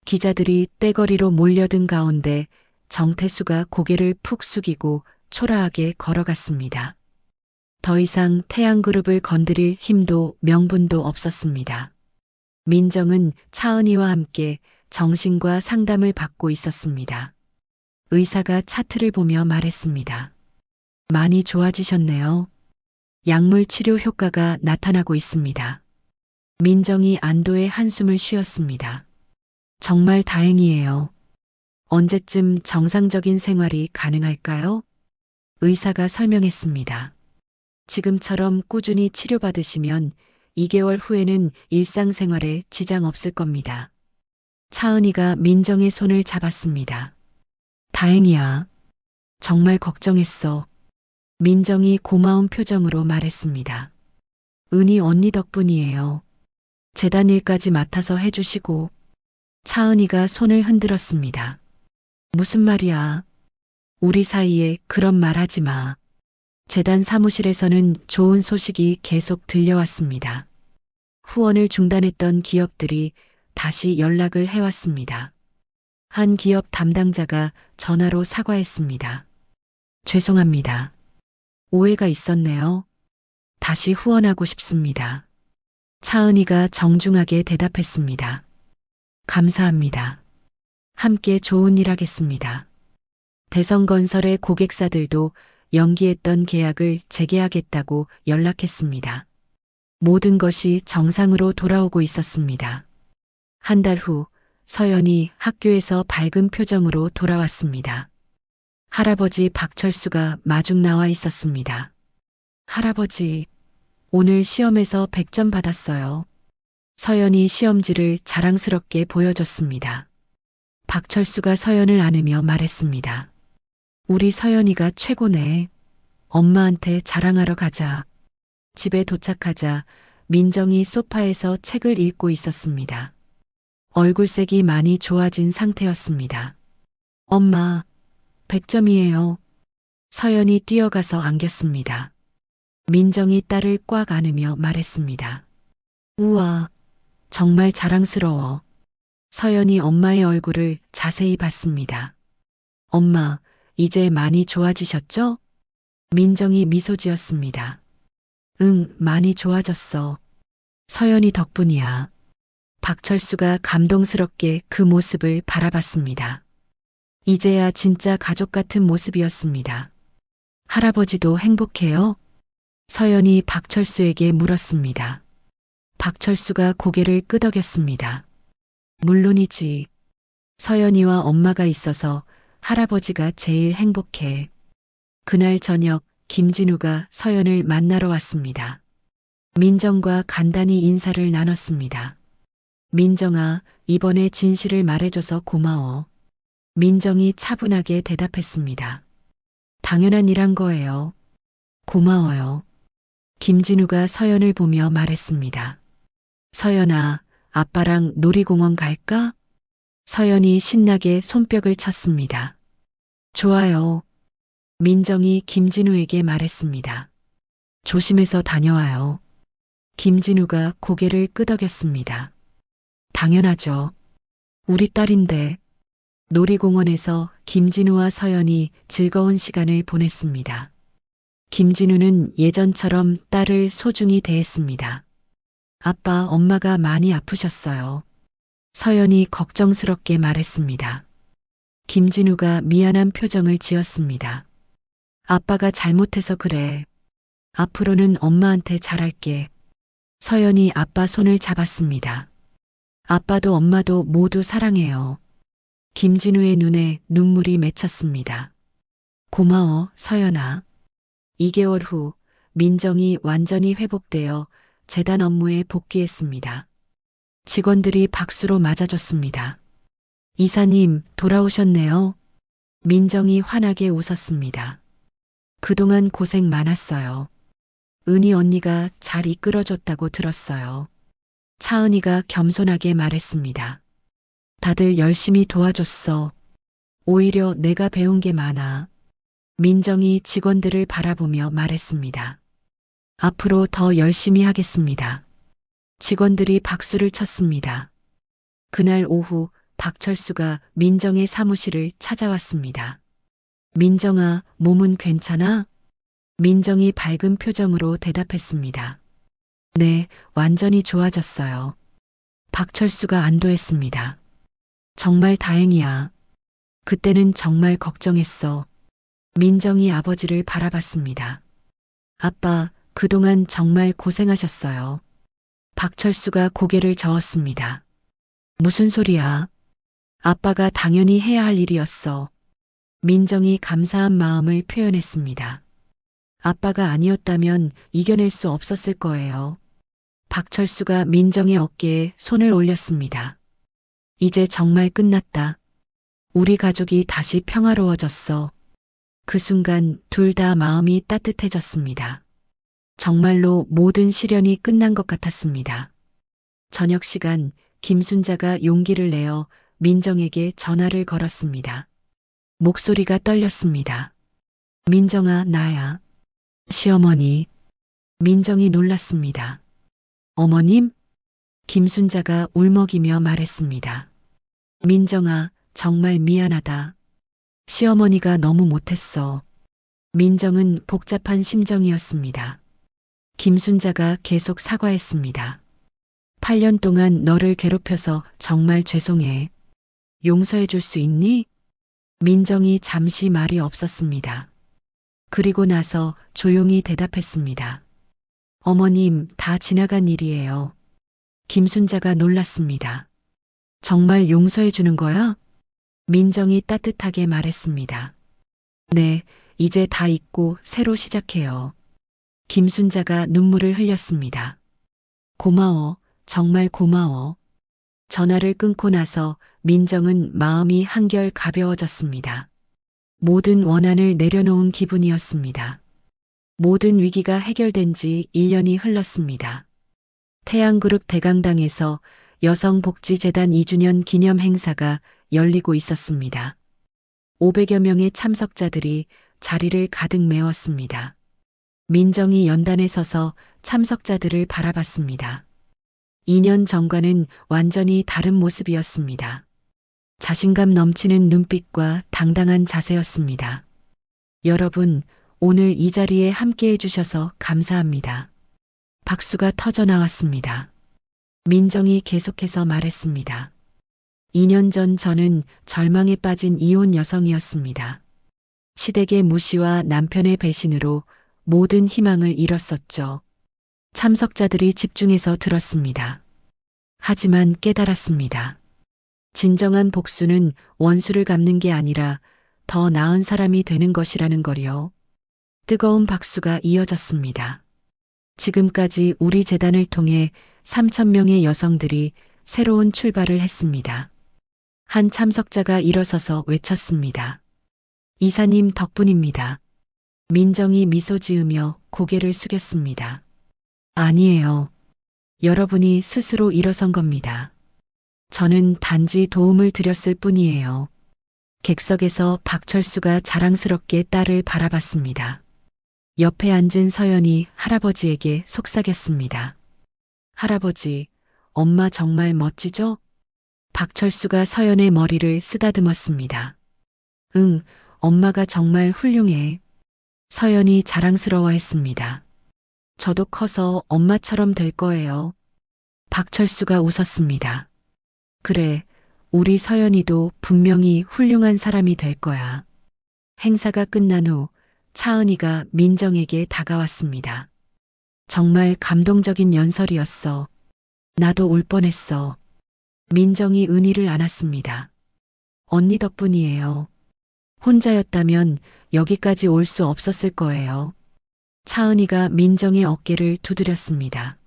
기자들이 떼거리로 몰려든 가운데 정태수가 고개를 푹 숙이고 초라하게 걸어갔습니다. 더 이상 태양그룹을 건드릴 힘도 명분도 없었습니다. 민정은 차은희와 함께 정신과 상담을 받고 있었습니다. 의사가 차트를 보며 말했습니다. 많이 좋아지셨네요. 약물 치료 효과가 나타나고 있습니다. 민정이 안도의 한숨을 쉬었습니다. 정말 다행이에요. 언제쯤 정상적인 생활이 가능할까요? 의사가 설명했습니다. 지금처럼 꾸준히 치료받으시면 2개월 후에는 일상생활에 지장 없을 겁니다. 차은이가 민정의 손을 잡았습니다. 다행이야. 정말 걱정했어. 민정이 고마운 표정으로 말했습니다. 은희 언니 덕분이에요. 재단 일까지 맡아서 해주시고. 차은이가 손을 흔들었습니다. 무슨 말이야. 우리 사이에 그런 말 하지 마. 재단 사무실에서는 좋은 소식이 계속 들려왔습니다. 후원을 중단했던 기업들이 다시 연락을 해왔습니다. 한 기업 담당자가 전화로 사과했습니다. 죄송합니다. 오해가 있었네요. 다시 후원하고 싶습니다. 차은이가 정중하게 대답했습니다. 감사합니다. 함께 좋은 일 하겠습니다. 대성건설의 고객사들도 연기했던 계약을 재개하겠다고 연락했습니다. 모든 것이 정상으로 돌아오고 있었습니다. 한 달 후 서연이 학교에서 밝은 표정으로 돌아왔습니다. 할아버지 박철수가 마중 나와 있었습니다. 할아버지, 오늘 시험에서 100점 받았어요. 서연이 시험지를 자랑스럽게 보여줬습니다. 박철수가 서연을 안으며 말했습니다. 우리 서연이가 최고네. 엄마한테 자랑하러 가자. 집에 도착하자 민정이 소파에서 책을 읽고 있었습니다. 얼굴색이 많이 좋아진 상태였습니다. 엄마, 100점이에요. 서연이 뛰어가서 안겼습니다. 민정이 딸을 꽉 안으며 말했습니다. 우와, 정말 자랑스러워. 서연이 엄마의 얼굴을 자세히 봤습니다. 엄마, 이제 많이 좋아지셨죠? 민정이 미소 지었습니다. 응, 많이 좋아졌어. 서연이 덕분이야. 박철수가 감동스럽게 그 모습을 바라봤습니다. 이제야 진짜 가족 같은 모습이었습니다. 할아버지도 행복해요? 서연이 박철수에게 물었습니다. 박철수가 고개를 끄덕였습니다. 물론이지. 서연이와 엄마가 있어서 할아버지가 제일 행복해. 그날 저녁 김진우가 서연을 만나러 왔습니다. 민정과 간단히 인사를 나눴습니다. 민정아, 이번에 진실을 말해줘서 고마워. 민정이 차분하게 대답했습니다. 당연한 일한 거예요. 고마워요. 김진우가 서연을 보며 말했습니다. 서연아, 아빠랑 놀이공원 갈까? 서연이 신나게 손뼉을 쳤습니다. 좋아요. 민정이 김진우에게 말했습니다. 조심해서 다녀와요. 김진우가 고개를 끄덕였습니다. 당연하죠. 우리 딸인데. 놀이공원에서 김진우와 서연이 즐거운 시간을 보냈습니다. 김진우는 예전처럼 딸을 소중히 대했습니다. 아빠, 엄마가 많이 아프셨어요. 서연이 걱정스럽게 말했습니다. 김진우가 미안한 표정을 지었습니다. 아빠가 잘못해서 그래. 앞으로는 엄마한테 잘할게. 서연이 아빠 손을 잡았습니다. 아빠도 엄마도 모두 사랑해요. 김진우의 눈에 눈물이 맺혔습니다. 고마워, 서연아. 2개월 후 민정이 완전히 회복되어 재단 업무에 복귀했습니다. 직원들이 박수로 맞아줬습니다. 이사님, 돌아오셨네요. 민정이 환하게 웃었습니다. 그동안 고생 많았어요. 은희 언니가 잘 이끌어줬다고 들었어요. 차은이가 겸손하게 말했습니다. 다들 열심히 도와줬어. 오히려 내가 배운 게 많아. 민정이 직원들을 바라보며 말했습니다. 앞으로 더 열심히 하겠습니다. 직원들이 박수를 쳤습니다. 그날 오후 박철수가 민정의 사무실을 찾아왔습니다. 민정아, 몸은 괜찮아? 민정이 밝은 표정으로 대답했습니다. 네, 완전히 좋아졌어요. 박철수가 안도했습니다. 정말 다행이야. 그때는 정말 걱정했어. 민정이 아버지를 바라봤습니다. 아빠, 그동안 정말 고생하셨어요. 박철수가 고개를 저었습니다. 무슨 소리야? 아빠가 당연히 해야 할 일이었어. 민정이 감사한 마음을 표현했습니다. 아빠가 아니었다면 이겨낼 수 없었을 거예요. 박철수가 민정의 어깨에 손을 올렸습니다. 이제 정말 끝났다. 우리 가족이 다시 평화로워졌어. 그 순간 둘 다 마음이 따뜻해졌습니다. 정말로 모든 시련이 끝난 것 같았습니다. 저녁 시간 김순자가 용기를 내어 민정에게 전화를 걸었습니다. 목소리가 떨렸습니다. 민정아, 나야. 시어머니. 민정이 놀랐습니다. 어머님? 김순자가 울먹이며 말했습니다. 민정아, 정말 미안하다. 시어머니가 너무 못했어. 민정은 복잡한 심정이었습니다. 김순자가 계속 사과했습니다. 8년 동안 너를 괴롭혀서 정말 죄송해. 용서해 줄 수 있니? 민정이 잠시 말이 없었습니다. 그리고 나서 조용히 대답했습니다. 어머님, 다 지나간 일이에요. 김순자가 놀랐습니다. 정말 용서해 주는 거야? 민정이 따뜻하게 말했습니다. 네, 이제 다 잊고 새로 시작해요. 김순자가 눈물을 흘렸습니다. 고마워, 정말 고마워. 전화를 끊고 나서 민정은 마음이 한결 가벼워졌습니다. 모든 원한을 내려놓은 기분이었습니다. 모든 위기가 해결된 지 1년이 흘렀습니다. 태양그룹 대강당에서 여성복지재단 2주년 기념 행사가 열리고 있었습니다. 500여 명의 참석자들이 자리를 가득 메웠습니다. 민정이 연단에 서서 참석자들을 바라봤습니다. 2년 전과는 완전히 다른 모습이었습니다. 자신감 넘치는 눈빛과 당당한 자세였습니다. 여러분, 오늘 이 자리에 함께 해주셔서 감사합니다. 박수가 터져 나왔습니다. 민정이 계속해서 말했습니다. 2년 전 저는 절망에 빠진 이혼 여성이었습니다. 시댁의 무시와 남편의 배신으로 모든 희망을 잃었었죠. 참석자들이 집중해서 들었습니다. 하지만 깨달았습니다. 진정한 복수는 원수를 갚는 게 아니라 더 나은 사람이 되는 것이라는 거요. 뜨거운 박수가 이어졌습니다. 지금까지 우리 재단을 통해 3,000명의 여성들이 새로운 출발을 했습니다. 한 참석자가 일어서서 외쳤습니다. 이사님 덕분입니다. 민정이 미소 지으며 고개를 숙였습니다. 아니에요. 여러분이 스스로 일어선 겁니다. 저는 단지 도움을 드렸을 뿐이에요. 객석에서 박철수가 자랑스럽게 딸을 바라봤습니다. 옆에 앉은 서연이 할아버지에게 속삭였습니다. 할아버지, 엄마 정말 멋지죠? 박철수가 서연의 머리를 쓰다듬었습니다. 응, 엄마가 정말 훌륭해. 서연이 자랑스러워했습니다. 저도 커서 엄마처럼 될 거예요. 박철수가 웃었습니다. 그래, 우리 서연이도 분명히 훌륭한 사람이 될 거야. 행사가 끝난 후 차은이가 민정에게 다가왔습니다. 정말 감동적인 연설이었어. 나도 울 뻔했어. 민정이 은희를 안았습니다. 언니 덕분이에요. 혼자였다면 여기까지 올 수 없었을 거예요. 차은이가 민정의 어깨를 두드렸습니다.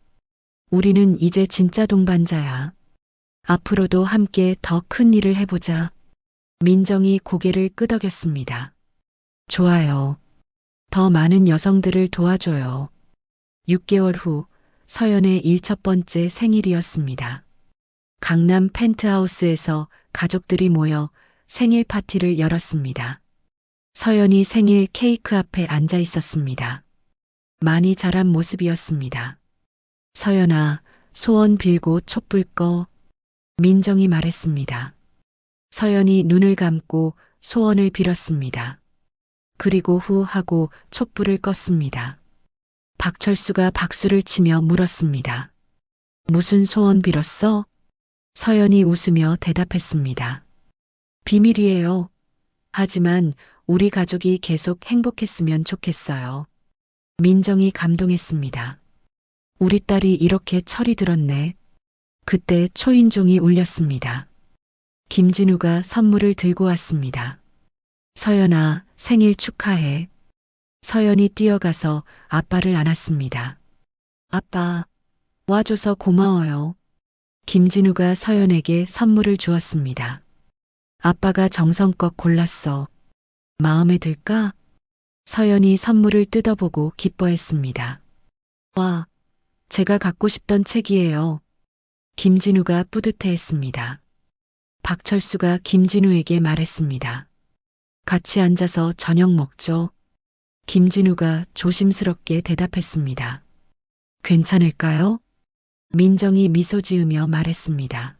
우리는 이제 진짜 동반자야. 앞으로도 함께 더 큰 일을 해보자. 민정이 고개를 끄덕였습니다. 좋아요. 더 많은 여성들을 도와줘요. 6개월 후 서연의 1첫 번째 생일이었습니다. 강남 펜트하우스에서 가족들이 모여 생일 파티를 열었습니다. 서연이 생일 케이크 앞에 앉아 있었습니다. 많이 자란 모습이었습니다. 서연아, 소원 빌고 촛불 꺼. 민정이 말했습니다. 서연이 눈을 감고 소원을 빌었습니다. 그리고 후 하고 촛불을 껐습니다. 박철수가 박수를 치며 물었습니다. 무슨 소원 빌었어? 서연이 웃으며 대답했습니다. 비밀이에요. 하지만 우리 가족이 계속 행복했으면 좋겠어요. 민정이 감동했습니다. 우리 딸이 이렇게 철이 들었네. 그때 초인종이 울렸습니다. 김진우가 선물을 들고 왔습니다. 서연아, 생일 축하해. 서연이 뛰어가서 아빠를 안았습니다. 아빠, 와줘서 고마워요. 김진우가 서연에게 선물을 주었습니다. 아빠가 정성껏 골랐어. 마음에 들까? 서연이 선물을 뜯어보고 기뻐했습니다. 와, 제가 갖고 싶던 책이에요. 김진우가 뿌듯해했습니다. 박철수가 김진우에게 말했습니다. 같이 앉아서 저녁 먹죠. 김진우가 조심스럽게 대답했습니다. 괜찮을까요? 민정이 미소 지으며 말했습니다.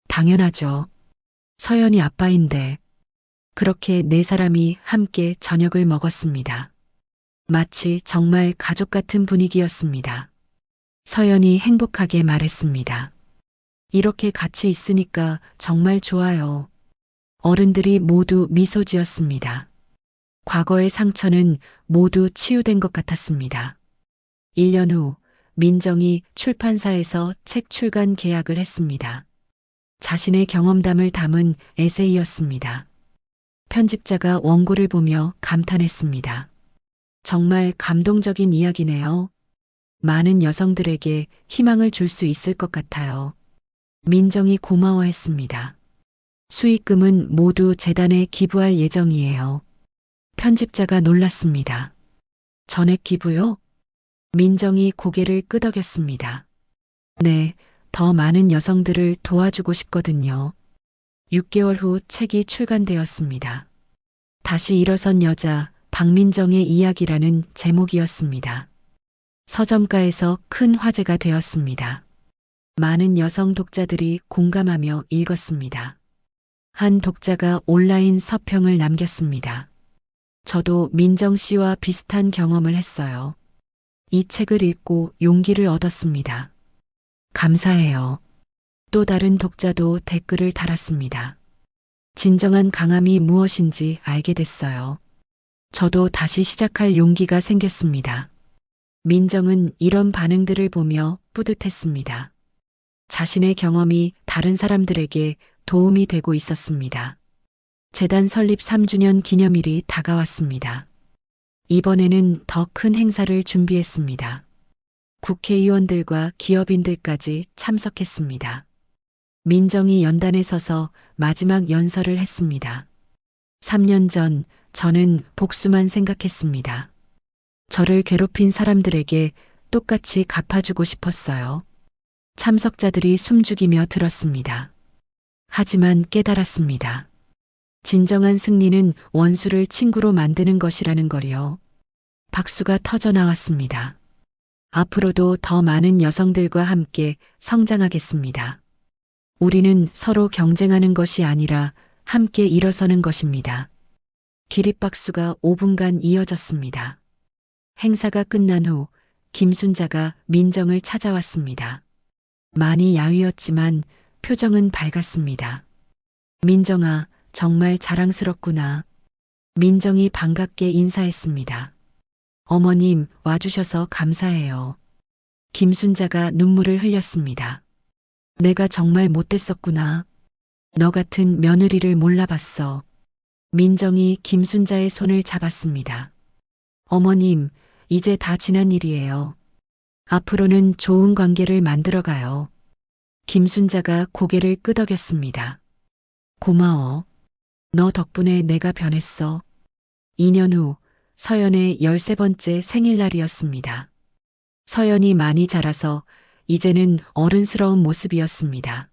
당연하죠. 서연이 아빠인데. 그렇게 네 사람이 함께 저녁을 먹었습니다. 마치 정말 가족 같은 분위기였습니다. 서연이 행복하게 말했습니다. 이렇게 같이 있으니까 정말 좋아요. 어른들이 모두 미소 지었습니다. 과거의 상처는 모두 치유된 것 같았습니다. 1년 후 민정이 출판사에서 책 출간 계약을 했습니다. 자신의 경험담을 담은 에세이였습니다. 편집자가 원고를 보며 감탄했습니다. 정말 감동적인 이야기네요. 많은 여성들에게 희망을 줄 수 있을 것 같아요. 민정이 고마워했습니다. 수익금은 모두 재단에 기부할 예정이에요. 편집자가 놀랐습니다. 전액 기부요? 민정이 고개를 끄덕였습니다. 네, 더 많은 여성들을 도와주고 싶거든요. 6개월 후 책이 출간되었습니다. 다시 일어선 여자 박민정의 이야기라는 제목이었습니다. 서점가에서 큰 화제가 되었습니다. 많은 여성 독자들이 공감하며 읽었습니다. 한 독자가 온라인 서평을 남겼습니다. 저도 민정 씨와 비슷한 경험을 했어요. 이 책을 읽고 용기를 얻었습니다. 감사해요. 또 다른 독자도 댓글을 달았습니다. 진정한 강함이 무엇인지 알게 됐어요. 저도 다시 시작할 용기가 생겼습니다. 민정은 이런 반응들을 보며 뿌듯했습니다. 자신의 경험이 다른 사람들에게 도움이 되고 있었습니다. 재단 설립 3주년 기념일이 다가왔습니다. 이번에는 더 큰 행사를 준비했습니다. 국회의원들과 기업인들까지 참석했습니다. 민정이 연단에 서서 마지막 연설을 했습니다. 3년 전 저는 복수만 생각했습니다. 저를 괴롭힌 사람들에게 똑같이 갚아주고 싶었어요. 참석자들이 숨죽이며 들었습니다. 하지만 깨달았습니다. 진정한 승리는 원수를 친구로 만드는 것이라는 걸요. 박수가 터져 나왔습니다. 앞으로도 더 많은 여성들과 함께 성장하겠습니다. 우리는 서로 경쟁하는 것이 아니라 함께 일어서는 것입니다. 기립박수가 5분간 이어졌습니다. 행사가 끝난 후 김순자가 민정을 찾아왔습니다. 많이 야위었지만 표정은 밝았습니다. 민정아, 정말 자랑스럽구나. 민정이 반갑게 인사했습니다. 어머님, 와주셔서 감사해요. 김순자가 눈물을 흘렸습니다. 내가 정말 못됐었구나. 너 같은 며느리를 몰라봤어. 민정이 김순자의 손을 잡았습니다. 어머님, 이제 다 지난 일이에요. 앞으로는 좋은 관계를 만들어가요. 김순자가 고개를 끄덕였습니다. 고마워. 너 덕분에 내가 변했어. 2년 후 서연의 13번째 생일날이었습니다. 서연이 많이 자라서 이제는 어른스러운 모습이었습니다.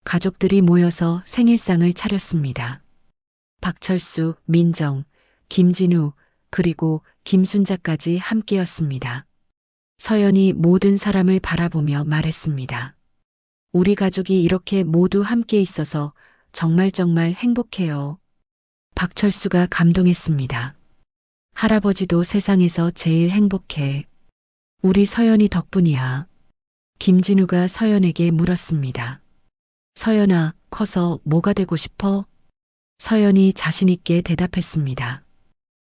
가족들이 모여서 생일상을 차렸습니다. 박철수, 민정, 김진우, 그리고 김순자까지 함께였습니다. 서연이 모든 사람을 바라보며 말했습니다. 우리 가족이 이렇게 모두 함께 있어서 정말 행복해요. 박철수가 감동했습니다. 할아버지도 세상에서 제일 행복해. 우리 서연이 덕분이야. 김진우가 서연에게 물었습니다. 서연아, 커서 뭐가 되고 싶어? 서연이 자신있게 대답했습니다.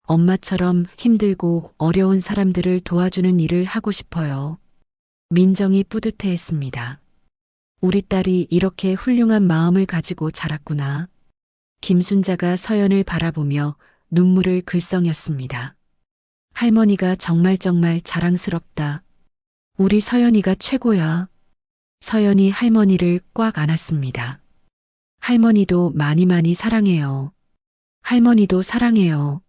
엄마처럼 힘들고 어려운 사람들을 도와주는 일을 하고 싶어요. 민정이 뿌듯해했습니다. 우리 딸이 이렇게 훌륭한 마음을 가지고 자랐구나. 김순자가 서연을 바라보며 눈물을 글썽였습니다. 할머니가 정말 자랑스럽다. 우리 서연이가 최고야. 서연이 할머니를 꽉 안았습니다. 할머니도 많이 사랑해요. 할머니도 사랑해요.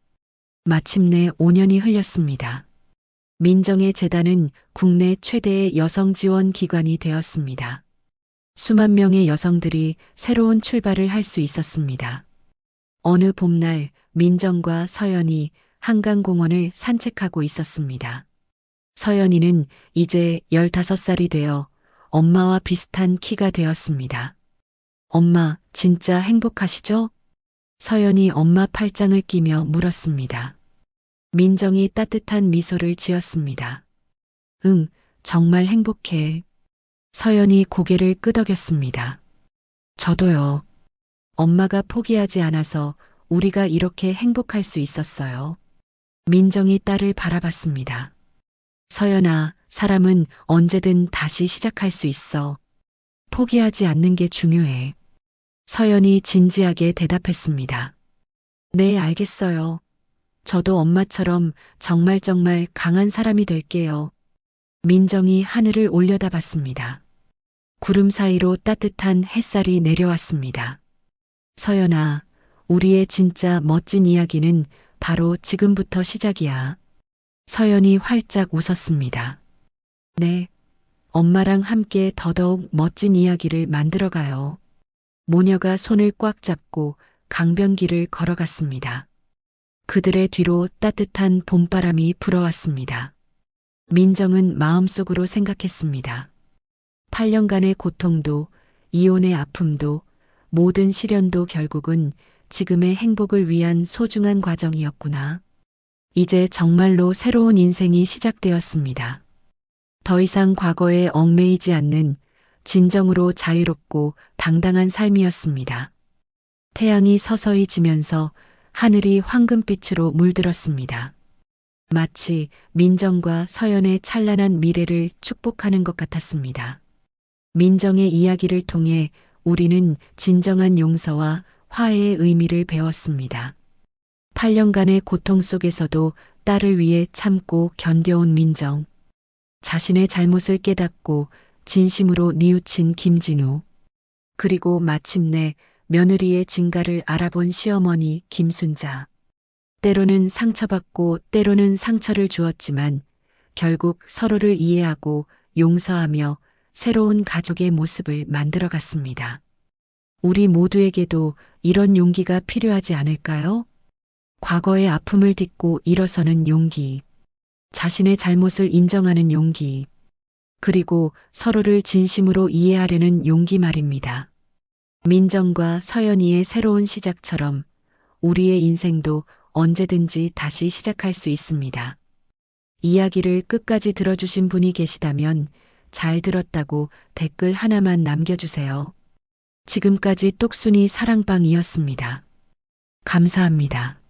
마침내 5년이 흘렸습니다. 민정의 재단은 국내 최대의 여성 지원 기관이 되었습니다. 수만 명의 여성들이 새로운 출발을 할 수 있었습니다. 어느 봄날 민정과 서연이 한강공원을 산책하고 있었습니다. 서연이는 이제 15살이 되어 엄마와 비슷한 키가 되었습니다. 엄마, 진짜 행복하시죠? 서연이 엄마 팔짱을 끼며 물었습니다. 민정이 따뜻한 미소를 지었습니다. 응, 정말 행복해. 서연이 고개를 끄덕였습니다. 저도요. 엄마가 포기하지 않아서 우리가 이렇게 행복할 수 있었어요. 민정이 딸을 바라봤습니다. 서연아, 사람은 언제든 다시 시작할 수 있어. 포기하지 않는 게 중요해. 서연이 진지하게 대답했습니다. 네, 알겠어요. 저도 엄마처럼 정말 강한 사람이 될게요. 민정이 하늘을 올려다봤습니다. 구름 사이로 따뜻한 햇살이 내려왔습니다. 서연아, 우리의 진짜 멋진 이야기는 바로 지금부터 시작이야. 서연이 활짝 웃었습니다. 네, 엄마랑 함께 더더욱 멋진 이야기를 만들어가요. 모녀가 손을 꽉 잡고 강변길을 걸어갔습니다. 그들의 뒤로 따뜻한 봄바람이 불어왔습니다. 민정은 마음속으로 생각했습니다. 8년간의 고통도, 이혼의 아픔도, 모든 시련도 결국은 지금의 행복을 위한 소중한 과정이었구나. 이제 정말로 새로운 인생이 시작되었습니다. 더 이상 과거에 얽매이지 않는 진정으로 자유롭고 당당한 삶이었습니다. 태양이 서서히 지면서 하늘이 황금빛으로 물들었습니다. 마치 민정과 서연의 찬란한 미래를 축복하는 것 같았습니다. 민정의 이야기를 통해 우리는 진정한 용서와 화해의 의미를 배웠습니다. 8년간의 고통 속에서도 딸을 위해 참고 견뎌온 민정. 자신의 잘못을 깨닫고 진심으로 뉘우친 김진우. 그리고 마침내 며느리의 진가를 알아본 시어머니 김순자. 때로는 상처받고 때로는 상처를 주었지만 결국 서로를 이해하고 용서하며 새로운 가족의 모습을 만들어갔습니다. 우리 모두에게도 이런 용기가 필요하지 않을까요? 과거의 아픔을 딛고 일어서는 용기, 자신의 잘못을 인정하는 용기, 그리고 서로를 진심으로 이해하려는 용기 말입니다. 민정과 서연이의 새로운 시작처럼 우리의 인생도 언제든지 다시 시작할 수 있습니다. 이야기를 끝까지 들어주신 분이 계시다면 잘 들었다고 댓글 하나만 남겨주세요. 지금까지 똑순이 사랑방이었습니다. 감사합니다.